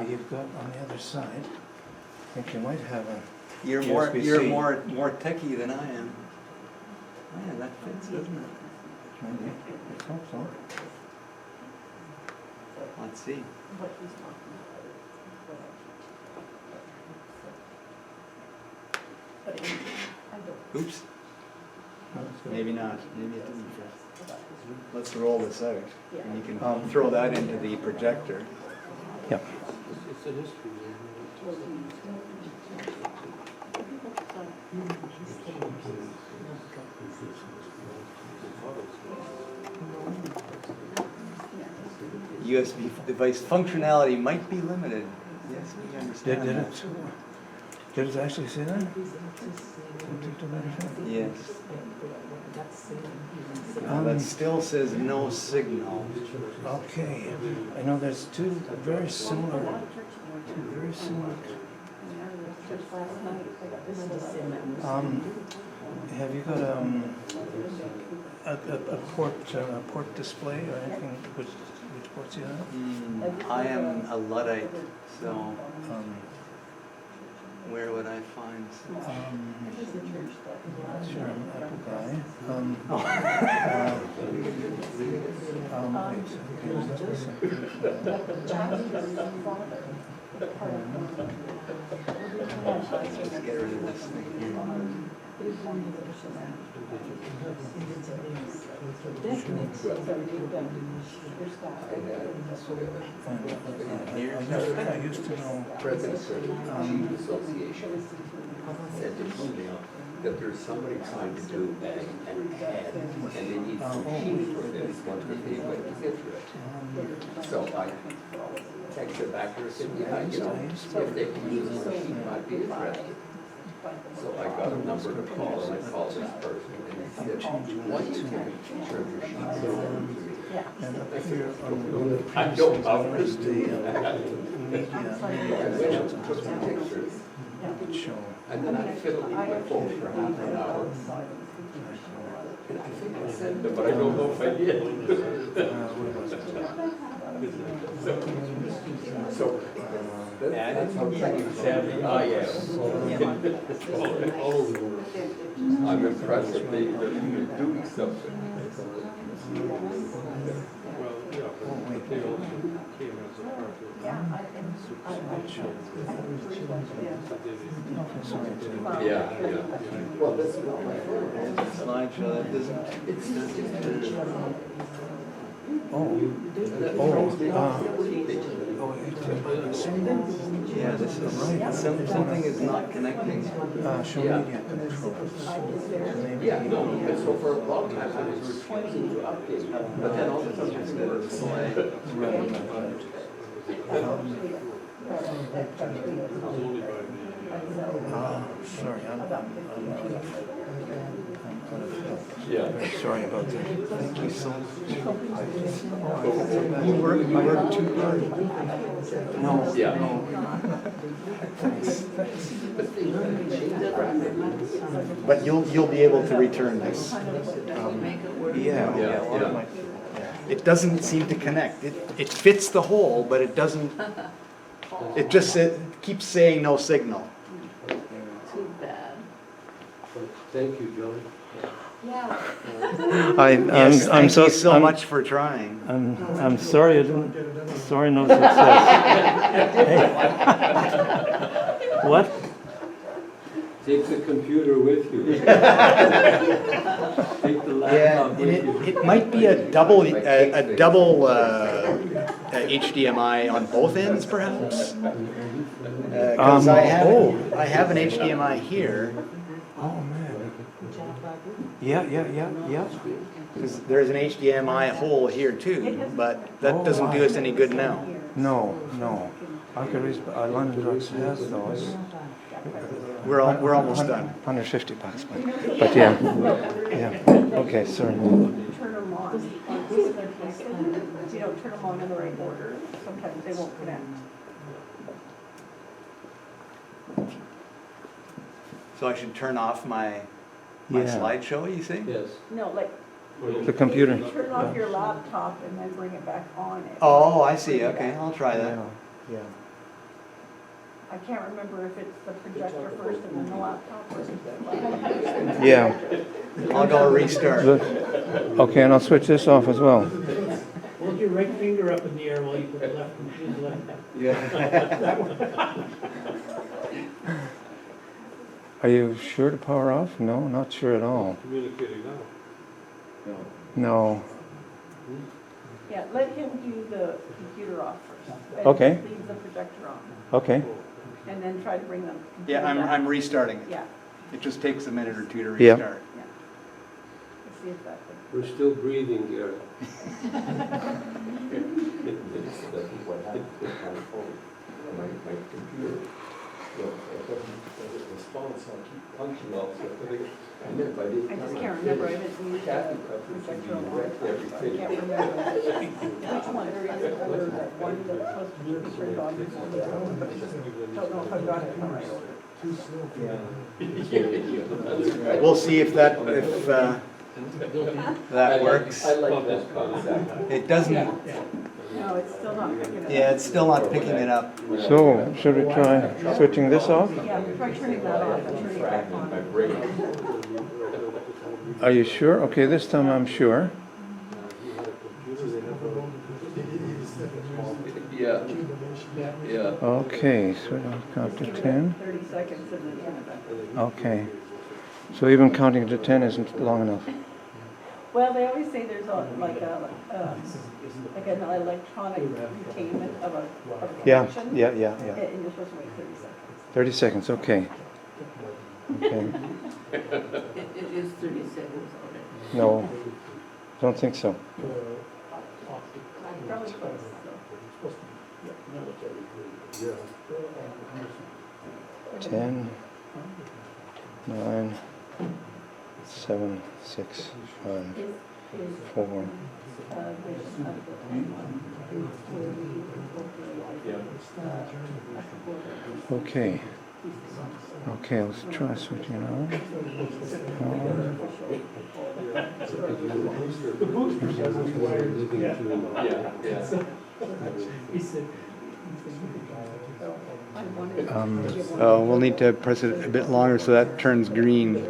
You've got on the other side, I think you might have a You're USB-C. more techie than I am. Man, that fits, doesn't it? maybe. I hope so. Let's see. Oops, maybe not. Maybe it doesn't fit. Let's roll this out, and you can throw that into the projector. Yep. It's a history. USB device functionality might be limited. Yes, we understand Did that. did it actually say that? Yes. That still says no signal. Okay, I know there's two very similar. Have you got a port display or anything? Which ports you have? I am a Luddite, so where would I find? Sure, I'm an Apple guy. Wait, okay, just a second. Let's get rid of this thing here. I used to know. Said to me that there's somebody trying to do an ad, and they need some sheets for this, one to be able to get to it. So I texted back to her, said, yeah, you know, if they can use my sheet, might be interested. So I got a number to call, and I called this person, and he said, why don't you give me picture of your sheet, send them to me. And up here I don't know. is the media. I went up and took some pictures, Show. and then I fiddled with my phone for half an hour. And I think I sent them, but I don't know if I did. Where was it? So, that's how savvy I am. I'm impressed that they're doing something. Oh, wait. Sorry. Yeah. Well, that's not my phone. Slideshow, that doesn't. It's just Yeah, this is, something is not connecting. Show media controls. yeah, no, and so for a long time I was refusing to update, but then all of a sudden I said, it's Sorry, yeah. sorry about that. Thank you so much. You work too hard. No. Yeah. But you'll be able to return this. Yeah. It doesn't seem to connect. It fits the hole, but it doesn't. It just keeps saying no signal. Too bad. But thank you, John. Yeah. Yes, thank you so much for trying. I'm sorry I didn't. Sorry, no success. What? Take the computer with you. Take the Yeah, laptop with you. it might be a double HDMI on both ends, perhaps. Because I have an HDMI here. Oh man. Yeah. Because there's an HDMI hole here too, but that doesn't do us any good now. No. I could reach. London Drugs has those. We're almost done. $150, but yeah. Okay, sorry. Turn them on. If you don't turn them on in the right order, sometimes they won't connect. So I should turn off my slideshow, you think? Yes. No, like, The computer. turn off your laptop and then bring it back on it. Oh, I see. Okay, I'll try that. Yeah. I can't remember if it's the projector first and then the laptop or if it's the laptop. Yeah. I'll go restart. Okay, and I'll switch this off as well. Hold your right finger up in the air while you put the left and choose left. Yeah. Are you sure to power off? No, not sure at all. Communicating now. No. Yeah, let him do the computer off first. And Okay. leave the projector on, Okay. and then try to bring them. Yeah, I'm restarting it. Yeah, It just takes a minute or two to Yeah. restart. let's see if that can. We're still breathing, Gareth. What happened with my phone, my computer, it doesn't respond, so I keep punching out something. And then by the I just time can't remember, I haven't used Kathy the comes and projector she in a long wrecked time, so I everything. can't remember which one there is in order, that one that's supposed to be turned on before the other one. Don't know if I got it in the right order. We'll see if that I works. like that concept. It doesn't. No, it's still not picking it up. Yeah, it's still not picking it up. So, should we try switching this off? Yeah, try turning that off and turning it back on. Are you sure? Okay, this time I'm sure. Yeah, yeah. Okay, so I'll count to 10. 30 seconds and then turn it back on. Okay. So even counting to 10 isn't long enough. Well, they always say there's like an electronic retainment of a Yeah, connection. yeah. And you're supposed to wait 30 seconds. 30 seconds, okay. Okay. It is 30 seconds already. No, don't think so. Probably close, so. 10, 9, 7, 6, 5, 4. Okay. Okay, let's try switching it on. We'll need to press it a bit longer so that turns green.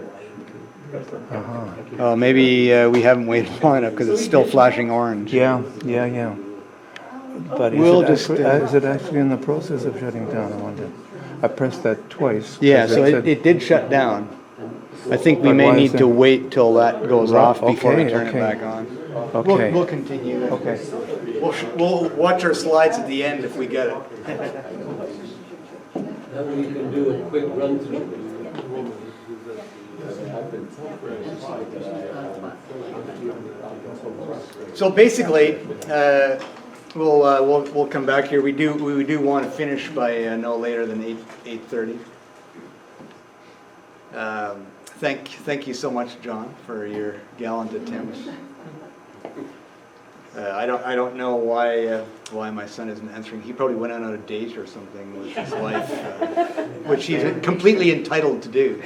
Oh, maybe we haven't waited long enough because it's still flashing orange. Yeah. But is it actually in the process of shutting down, I wonder? I pressed that twice. Yeah, so said- it did shut down. I think we But may why need is to it- wait till that goes off before we Okay, turn okay. it back on. Okay. We'll continue. Okay. We'll watch our slides at the end if we get it. Now we can do a quick run through. So basically, we'll come back here. We do want to finish by no later than 8:30. Thank you so much, John, for your gallant attempt. I don't know why my son isn't answering. He probably went on a date or something with his wife, which he's completely entitled to do.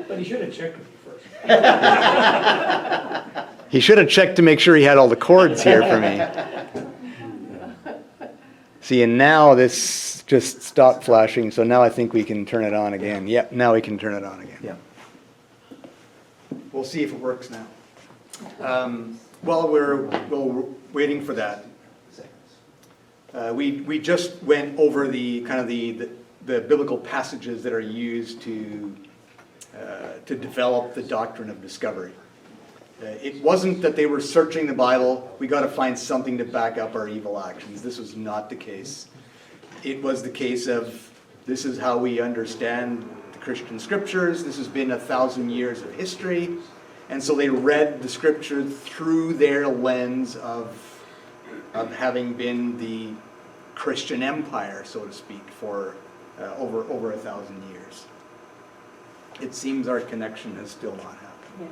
But he should have checked with you first. He should have checked to make sure he had all the cords here for me. See, and now this just stopped flashing, so now I think we can turn it on again. Yep, now we can turn it on again. Yeah. We'll see if it works now. While we're waiting for that, we just went over the kind of the biblical passages that are used to develop the doctrine of discovery. It wasn't that they were searching the Bible, we got to find something to back up our evil actions. This was not the case. It was the case of, this is how we understand the Christian scriptures, this has been 1,000 years of history, and so they read the scripture through their lens of having been the Christian empire, so to speak, for over 1,000 years. It seems our connection has still not happened. Yeah.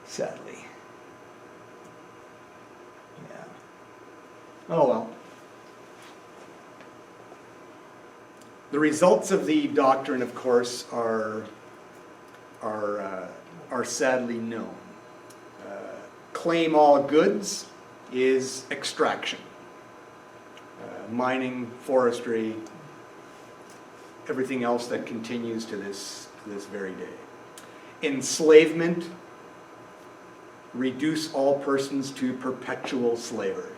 Sadly. Yeah. Oh well. The results of the doctrine, of course, are sadly known. Claim all goods is extraction. Mining, forestry, everything else that continues to this very day. Enslavement, reduce all persons to perpetual slavery.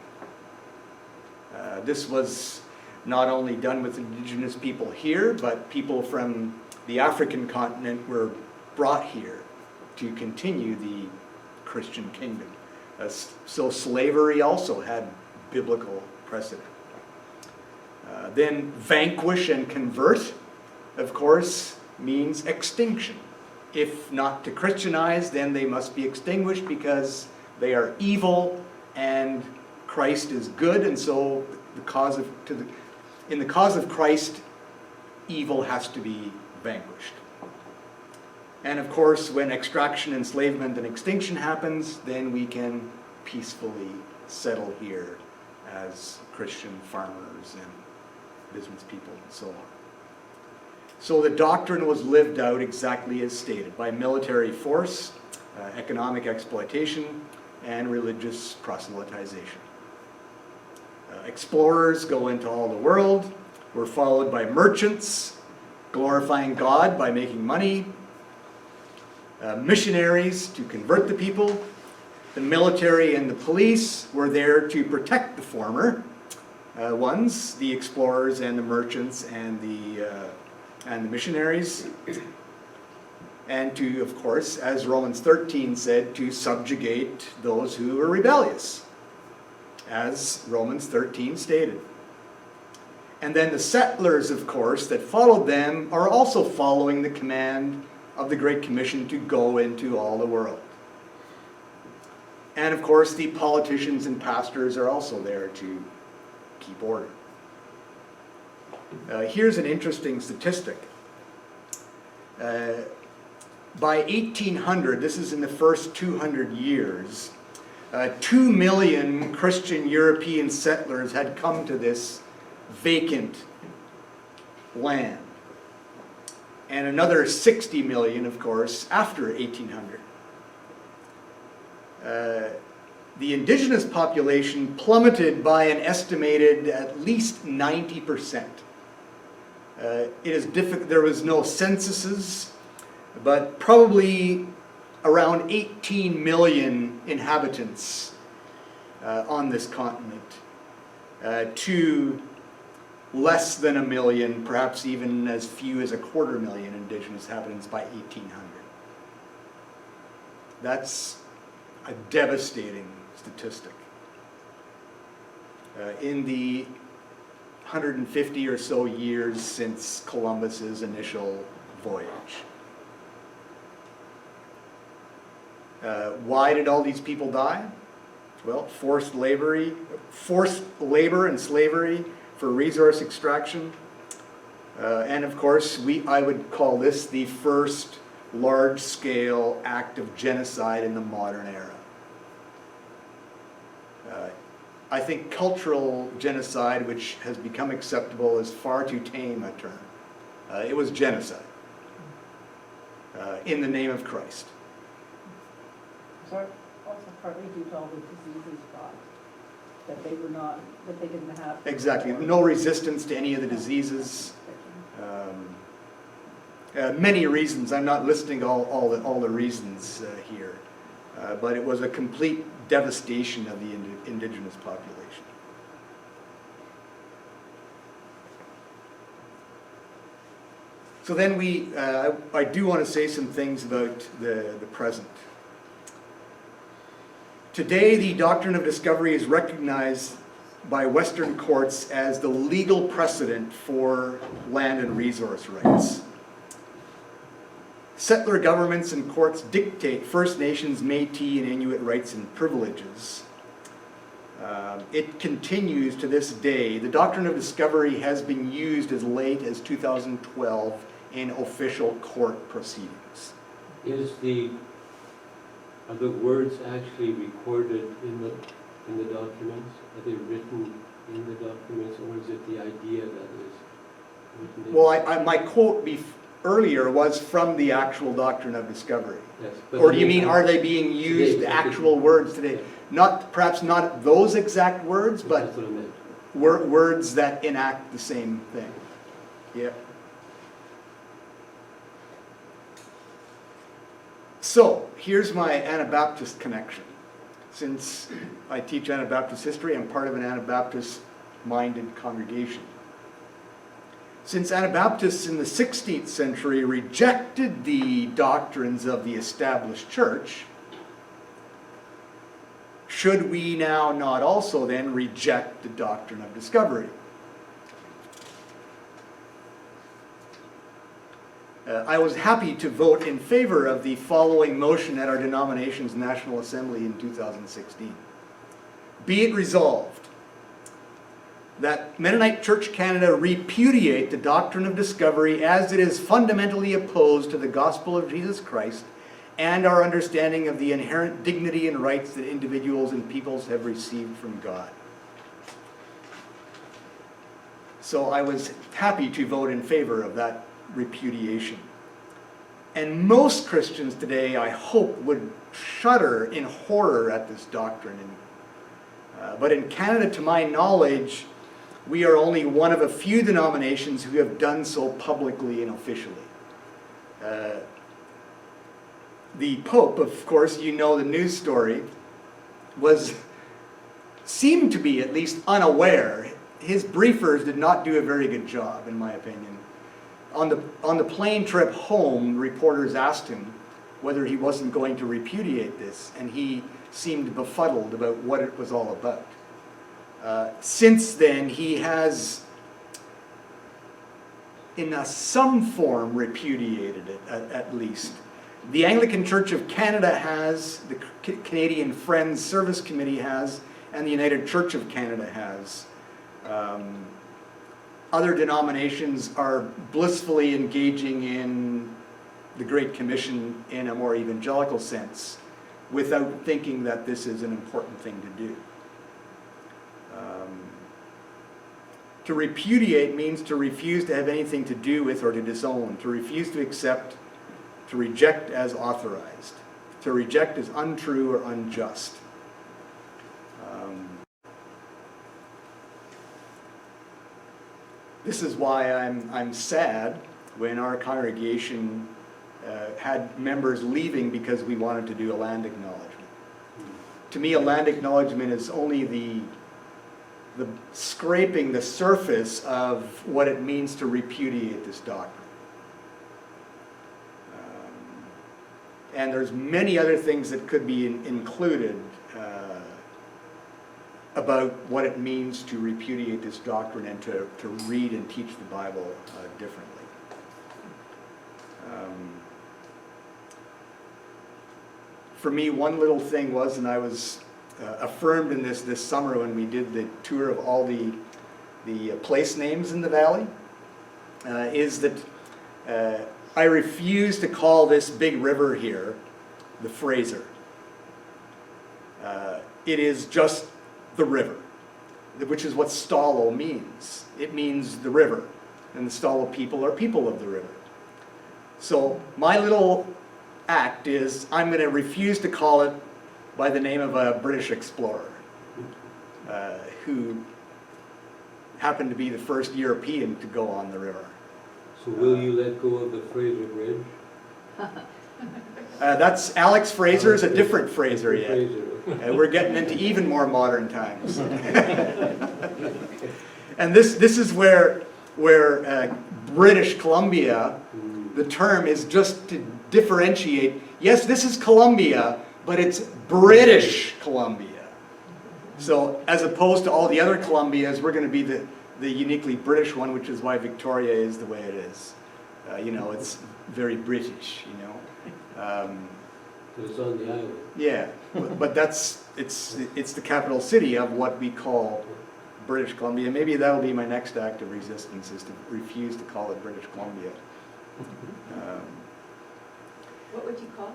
This was not only done with indigenous people here, but people from the African continent were brought here to continue the Christian kingdom. So slavery also had biblical precedent. Then vanquish and convert, of course, means extinction. If not to Christianize, then they must be extinguished because they are evil and Christ is good, and so in the cause of Christ, evil has to be vanquished. And of course, when extraction, enslavement, and extinction happens, then we can peacefully settle here as Christian farmers and business people and so on. So the doctrine was lived out exactly as stated, by military force, economic exploitation, and religious proselytization. Explorers go into all the world, were followed by merchants, glorifying God by making money, missionaries to convert the people. The military and the police were there to protect the former ones, the explorers and the merchants and the missionaries, and to, of course, as Romans 13 said, to subjugate those who were rebellious, as Romans 13 stated. And then the settlers, of course, that followed them are also following the command of the Great Commission to go into all the world. And of course, the politicians and pastors are also there to keep order. Here's an interesting statistic. By 1800, this is in the first 200 years, 2 million Christian European settlers had come to this vacant land. And another 60 million, of course, after 1800. The indigenous population plummeted by an estimated at least 90%. It is difficult, there was no censuses, but probably around 18 million inhabitants on this continent, to less than a million, perhaps even as few as 250,000 indigenous inhabitants by 1800. That's a devastating statistic. In the 150 or so years since Columbus's initial voyage. Why did all these people die? Well, forced labor and slavery for resource extraction. And of course, I would call this the first large-scale act of genocide in the modern era. I think cultural genocide, which has become acceptable, is far too tame a term. It was genocide in the name of Christ. So also partly due to all the diseases brought, that they were not, that they didn't have. Exactly. No resistance to any of the diseases. Many reasons. I'm not listing all the reasons here, but it was a complete devastation of the indigenous population. So then I do want to say some things about the present. Today, the doctrine of discovery is recognized by Western courts as the legal precedent for land and resource rights. Settler governments and courts dictate First Nations, Métis, and Inuit rights and privileges. It continues to this day. The doctrine of discovery has been used as late as 2012 in official court proceedings. Are the words actually recorded in the documents? Are they written in the documents, or is it the idea that is written in? Well, my quote earlier was from the actual doctrine of discovery. Yes, Or do you mean, are they being used, today, actual words today? Perhaps not those exact words, but that's what I meant. words that enact the same thing. Yeah. So, here's my Anabaptist connection. Since I teach Anabaptist history, I'm part of an Anabaptist-minded congregation. Since Anabaptists in the 16th century rejected the doctrines of the established church, should we now not also then reject the doctrine of discovery? I was happy to vote in favor of the following motion at our denomination's National Assembly in 2016. Be it resolved that Mennonite Church Canada repudiate the doctrine of discovery as it is fundamentally opposed to the gospel of Jesus Christ and our understanding of the inherent dignity and rights that individuals and peoples have received from God. So I was happy to vote in favor of that repudiation. And most Christians today, I hope, would shudder in horror at this doctrine. But in Canada, to my knowledge, we are only one of a few denominations who have done so publicly and officially. The Pope, of course, you know the news story, seemed to be at least unaware. His briefers did not do a very good job, in my opinion. On the plane trip home, reporters asked him whether he wasn't going to repudiate this, and he seemed befuddled about what it was all about. Since then, he has, in some form, repudiated it, at least. The Anglican Church of Canada has, the Canadian Friends Service Committee has, and the United Church of Canada has. Other denominations are blissfully engaging in the Great Commission in a more evangelical sense, without thinking that this is an important thing to do. To repudiate means to refuse to have anything to do with or to disown, to refuse to accept, to reject as authorized, to reject as untrue or unjust. This is why I'm sad when our congregation had members leaving because we wanted to do a land acknowledgement. To me, a land acknowledgement is only the scraping the surface of what it means to repudiate this doctrine. And there's many other things that could be included about what it means to repudiate this doctrine and to read and teach the Bible differently. For me, one little thing was, and I was affirmed in this summer when we did the tour of all the place names in the valley, is that I refuse to call this big river here the Fraser. It is just the river, which is what Stalo means. It means the river, and the Stalo people are people of the river. So my little act is I'm going to refuse to call it by the name of a British explorer who happened to be the first European to go on the river. So will you let go of the Fraser Bridge? That's Alex Fraser is a different Fraser yet. Fraser. We're getting into even more modern times. And this is where British Columbia, the term is just to differentiate. Yes, this is Columbia, but it's British Columbia. So as opposed to all the other Columbias, we're going to be the uniquely British one, which is why Victoria is the way it is. It's very British, It's on the island. Yeah, but it's the capital city of what we call British Columbia. Maybe that'll be my next act of resistance, is to refuse to call it British Columbia. What would you call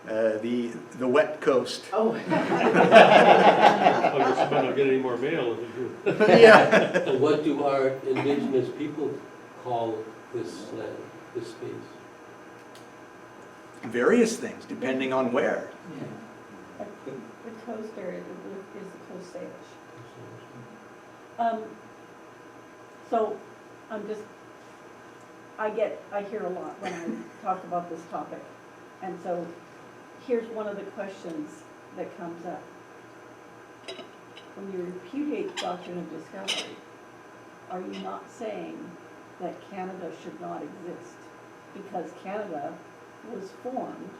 it? The wet coast. Oh. Oh, you might not get any more mail if you do. Yeah. And what do our indigenous people call this land, this space? Various things, depending on where. The coast area is the Coast Salish. So I hear a lot when I talk about this topic. And so here's one of the questions that comes up. When you repudiate the doctrine of discovery, are you not saying that Canada should not exist? Because Canada was formed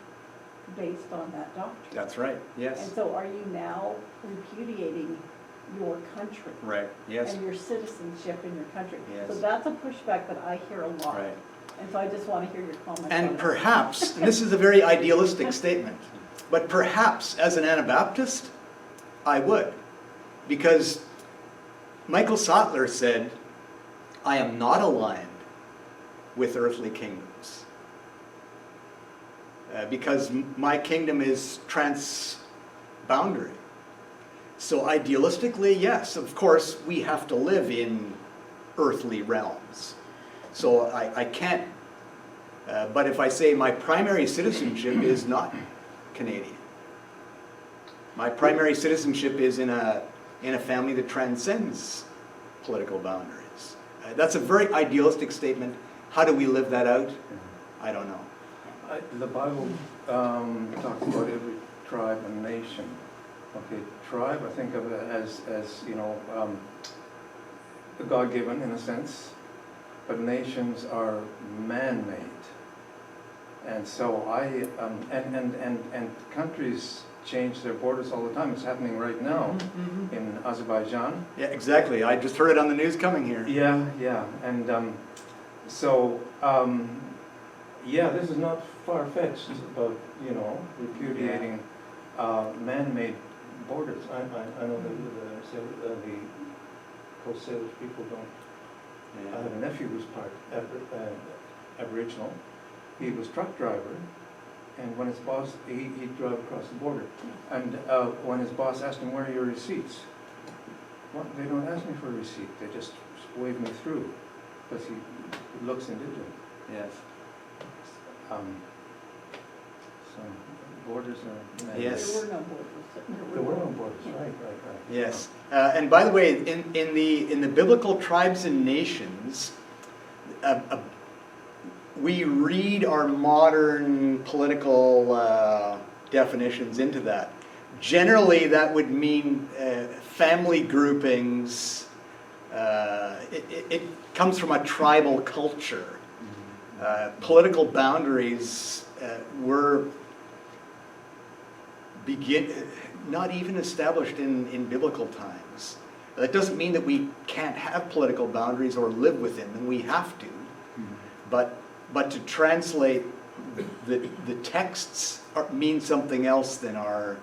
based on that doctrine. That's right, yes. And so are you now repudiating your country? Right, yes. And your citizenship in your country? Yes. So that's a pushback that I hear a lot. Right. And so I just want to hear your comments on And it. perhaps, and this is a very idealistic statement, but perhaps as an Anabaptist, I would. Because Michael Sattler said, I am not aligned with earthly kingdoms. Because my kingdom is transboundary. So idealistically, yes, of course, we have to live in earthly realms. So I can't But if I say my primary citizenship is not Canadian, my primary citizenship is in a family that transcends political boundaries. That's a very idealistic statement. How do we live that out? I don't know. The Bible talks about every tribe and nation. Okay, tribe, I think of it as you know, God-given in a sense, but nations are man-made. And so and countries change their borders all the time. It's happening right now in Azerbaijan. Yeah, exactly. I just heard it on the news coming here. Yeah, and yeah, this is not far-fetched about, you know, repudiating man-made borders. I know the Coast Salish people don't. I have a nephew who's part Aboriginal. He was truck driver, and when his boss, he'd drive across the border. And when his boss asked him, "Where are your receipts?" Well, they don't ask me for a receipt. They just wave me through, because he looks indigenous. Yes. So borders are man-made. Yes. There were no borders. There were no borders, right. Yes. And by the way, in the biblical tribes and nations, we read our modern political definitions into that. Generally, that would mean family groupings. It comes from a tribal culture. Political boundaries were not even established in biblical times. That doesn't mean that we can't have political boundaries or live within them. We have to. But to translate the texts means something else than our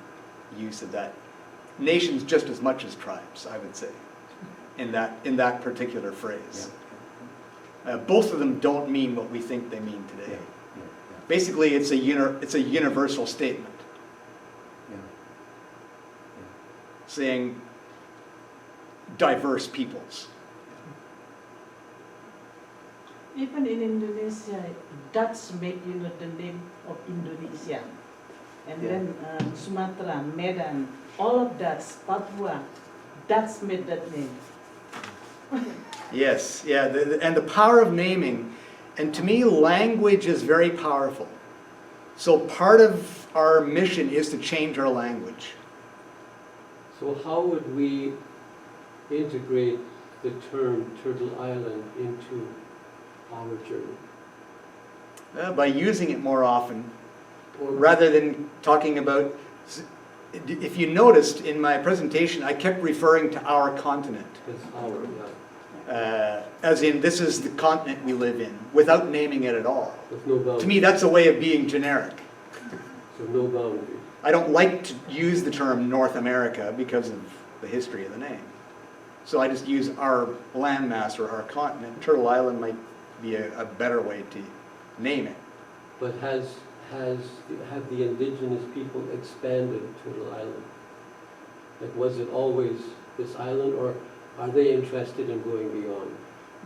use of that. Nations just as much as tribes, I would say, in that particular phrase. Both of them don't mean what we think they mean today. Basically, it's a universal statement, saying diverse peoples. Even in Indonesia, Dutch made the name of Indonesia, and then Sumatra, Medan, all of Dutch, Papua, Dutch made that name. Yes, yeah, and the power of naming, and to me, language is very powerful. So part of our mission is to change our language. So how would we integrate the term Turtle Island into our journey? By using it more often, Or rather than talking about. If you noticed in my presentation, I kept referring to our continent. it's our, As in, this is the continent we live in, without naming it at all. with no boundaries. To me, that's a way of being generic. So no boundaries. I don't like to use the term North America because of the history of the name. So I just use our landmass or our continent. Turtle Island might be a better way to name it. But have the indigenous people expanded Turtle Island? Like, was it always this island, or are they interested in going beyond?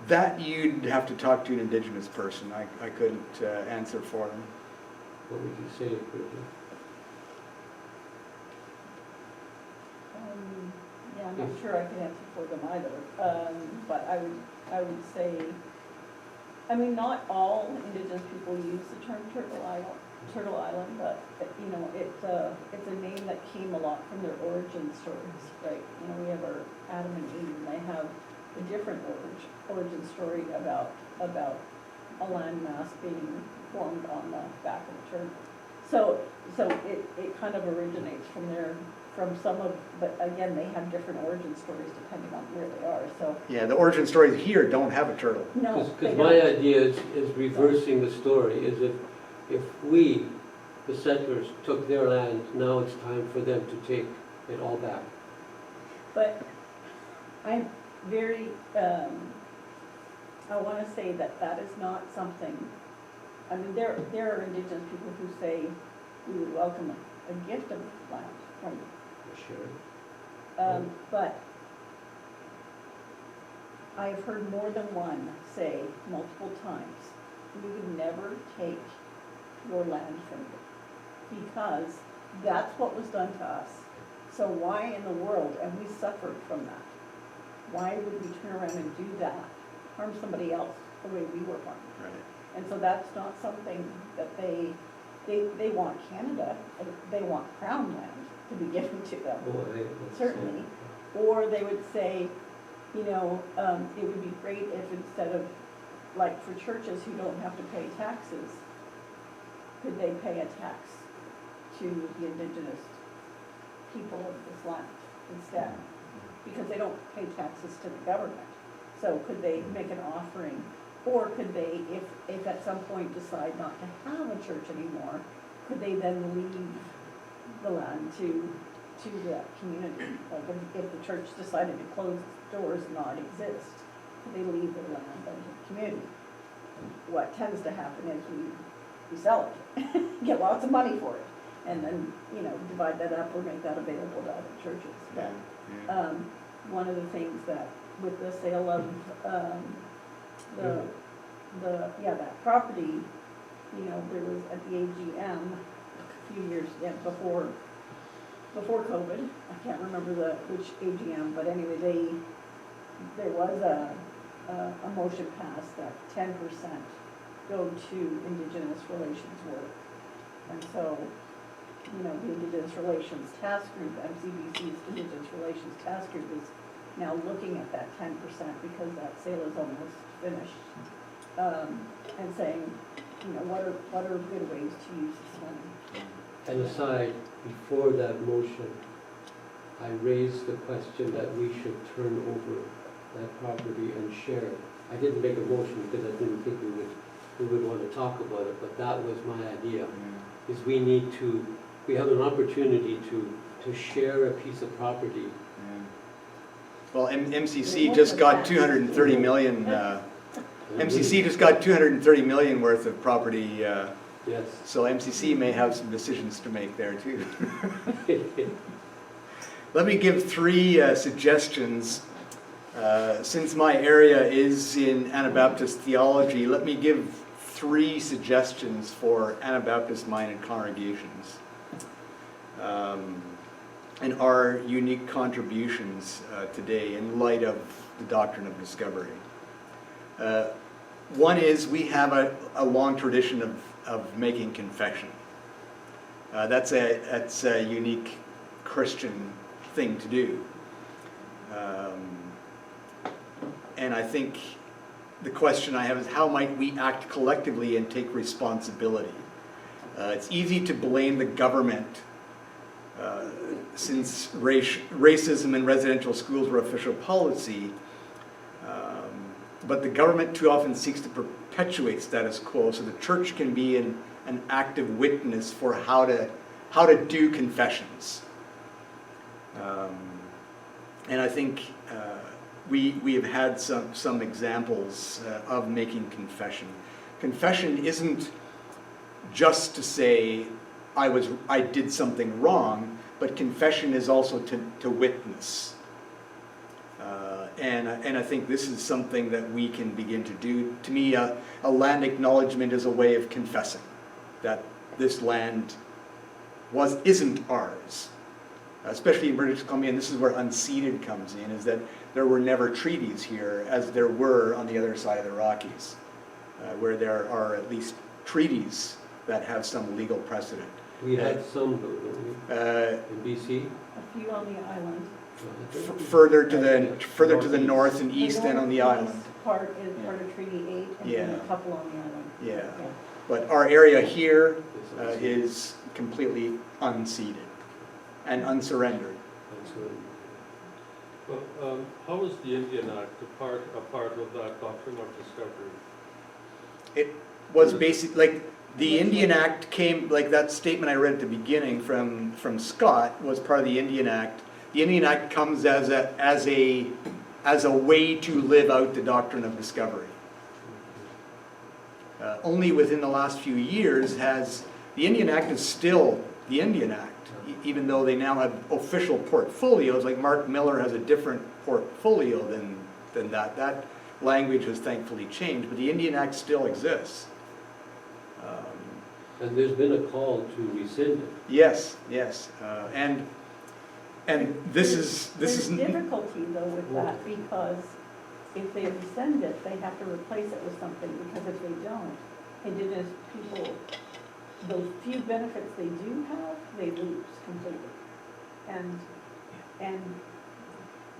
That you'd have to talk to an indigenous person. I couldn't answer for them. What would you say, Bridget? Yeah, I'm not sure I can answer for them either, but I would say, I mean, not all indigenous people use the term Turtle Island, but, you know, it's a name that came a lot from their origin stories, right? You know, we have our Adam and Eve, and they have a different origin story about a landmass being formed on the back of the turtle. So it kind of originates from there, but again, they have different origin stories depending on where they are, so. Yeah, the origin stories here don't have a turtle. No, they Because my don't. idea is reversing the story, is if we, the settlers, took their land, now it's time for them to take it all back. But I'm very, I want to say that is not something, I mean, there are indigenous people who say we would welcome a gift of land from you. Sure. But I've heard more than one say multiple times we would never take your land from you, because that's what was done to us. So why in the world, and we suffered from that, why would we turn around and do that, harm somebody else the way we were harmed? Right. And so that's not something that they want Canada, they want Crown land to be given to them, certainly. Or they would say, you know, it would be great if instead of, like for churches who don't have to pay taxes, could they pay a tax to the indigenous people of this land instead? Because they don't pay taxes to the government. So could they make an offering? Or could they, if at some point decide not to have a church anymore, could they then leave the land to that community? Like if the church decided to close its doors and not exist, could they leave their land and the community? What tends to happen is we sell it, get lots of money for it, and then, you know, divide that up or make that available to other churches. But one of the things that with the sale of that property, you know, there was at the AGM a few years before COVID. I can't remember which AGM, but anyway, there was a motion passed that 10% go to Indigenous relations work. And so, you know, the Indigenous Relations Task Group, MCBC's Indigenous Relations Task Group is now looking at that 10% because that sale is almost finished. And saying, you know, what are good ways to use this money? And aside, before that motion, I raised the question that we should turn over that property and share it. I didn't make a motion because I didn't think we would want to talk about it, but that was my idea, is we have an opportunity to share a piece of property. Well, MCC just got 230 million, MCC just got 230 million worth of property, Yes. so MCC may have some decisions to make there too. Let me give three suggestions. Since my area is in Anabaptist theology, let me give three suggestions for Anabaptist-minded congregations and our unique contributions today in light of the doctrine of discovery. One is we have a long tradition of making confession. That's a unique Christian thing to do. And I think the question I have is how might we act collectively and take responsibility? It's easy to blame the government since racism in residential schools were official policy, but the government too often seeks to perpetuate status quo, so the church can be an active witness for how to do confessions. And I think we have had some examples of making confession. Confession isn't just to say I did something wrong, but confession is also to witness. And I think this is something that we can begin to do. To me, a land acknowledgement is a way of confessing that this land isn't ours. Especially in British Columbia, and this is where unceded comes in, is that there were never treaties here as there were on the other side of the Rockies, where there are at least treaties that have some legal precedent. We had some, in BC. A few on the island. Further to the north and east and on the island. Part is part of Treaty 8, and then a couple on the island. Yeah. But our area here is completely unceded and unsurrendered. Well, how is the Indian Act a part of that doctrine of discovery? It was basic, like the Indian Act came, like that statement I read at the beginning from Scott was part of the Indian Act. The Indian Act comes as a way to live out the doctrine of discovery. Only within the last few years has the Indian Act is still the Indian Act, even though they now have official portfolios. Like Mark Miller has a different portfolio than that. That language has thankfully changed, but the Indian Act still exists. And there's been a call to rescind it. Yes, yes, and this is There's difficulty though with that, because if they rescind it, they have to replace it with something, because if they don't, Indigenous people, those few benefits they do have, they lose completely. And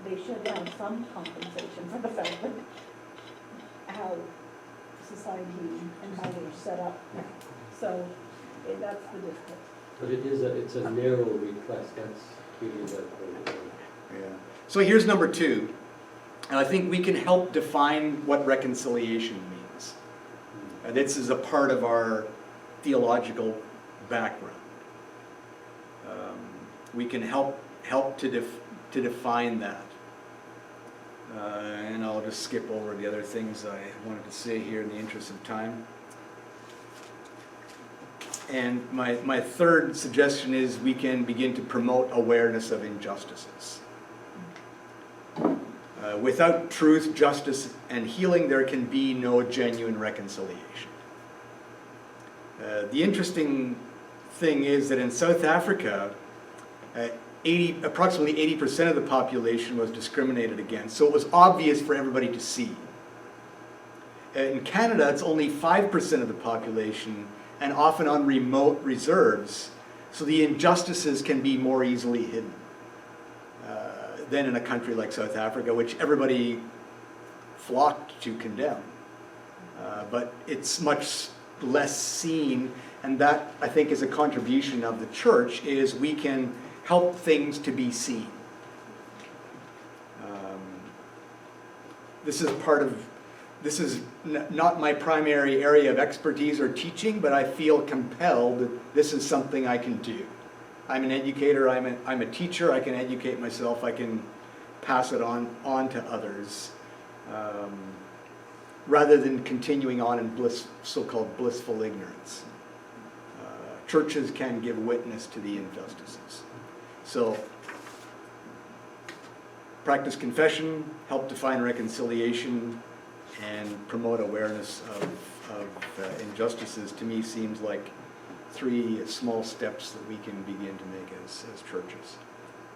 they should have some compensation for the fact that how society and how we're set up. So that's the difficulty. But it's a narrow request, that's really what. Yeah. So here's number 2, and I think we can help define what reconciliation means. And this is a part of our theological background. We can help to define that. And I'll just skip over the other things I wanted to say here in the interest of time. And my third suggestion is we can begin to promote awareness of injustices. Without truth, justice, and healing, there can be no genuine reconciliation. The interesting thing is that in South Africa, approximately 80% of the population was discriminated against, so it was obvious for everybody to see. In Canada, it's only 5% of the population, and often on remote reserves, so the injustices can be more easily hidden than in a country like South Africa, which everybody flocked to condemn. But it's much less seen, and that, I think, is a contribution of the church, is we can help things to be seen. This is not my primary area of expertise or teaching, but I feel compelled that this is something I can do. I'm an educator, I'm a teacher, I can educate myself, I can pass it on to others, rather than continuing on in so-called blissful ignorance. Churches can give witness to the injustices. So, practice confession, help define reconciliation, and promote awareness of injustices, to me seems like 3 small steps that we can begin to make as churches.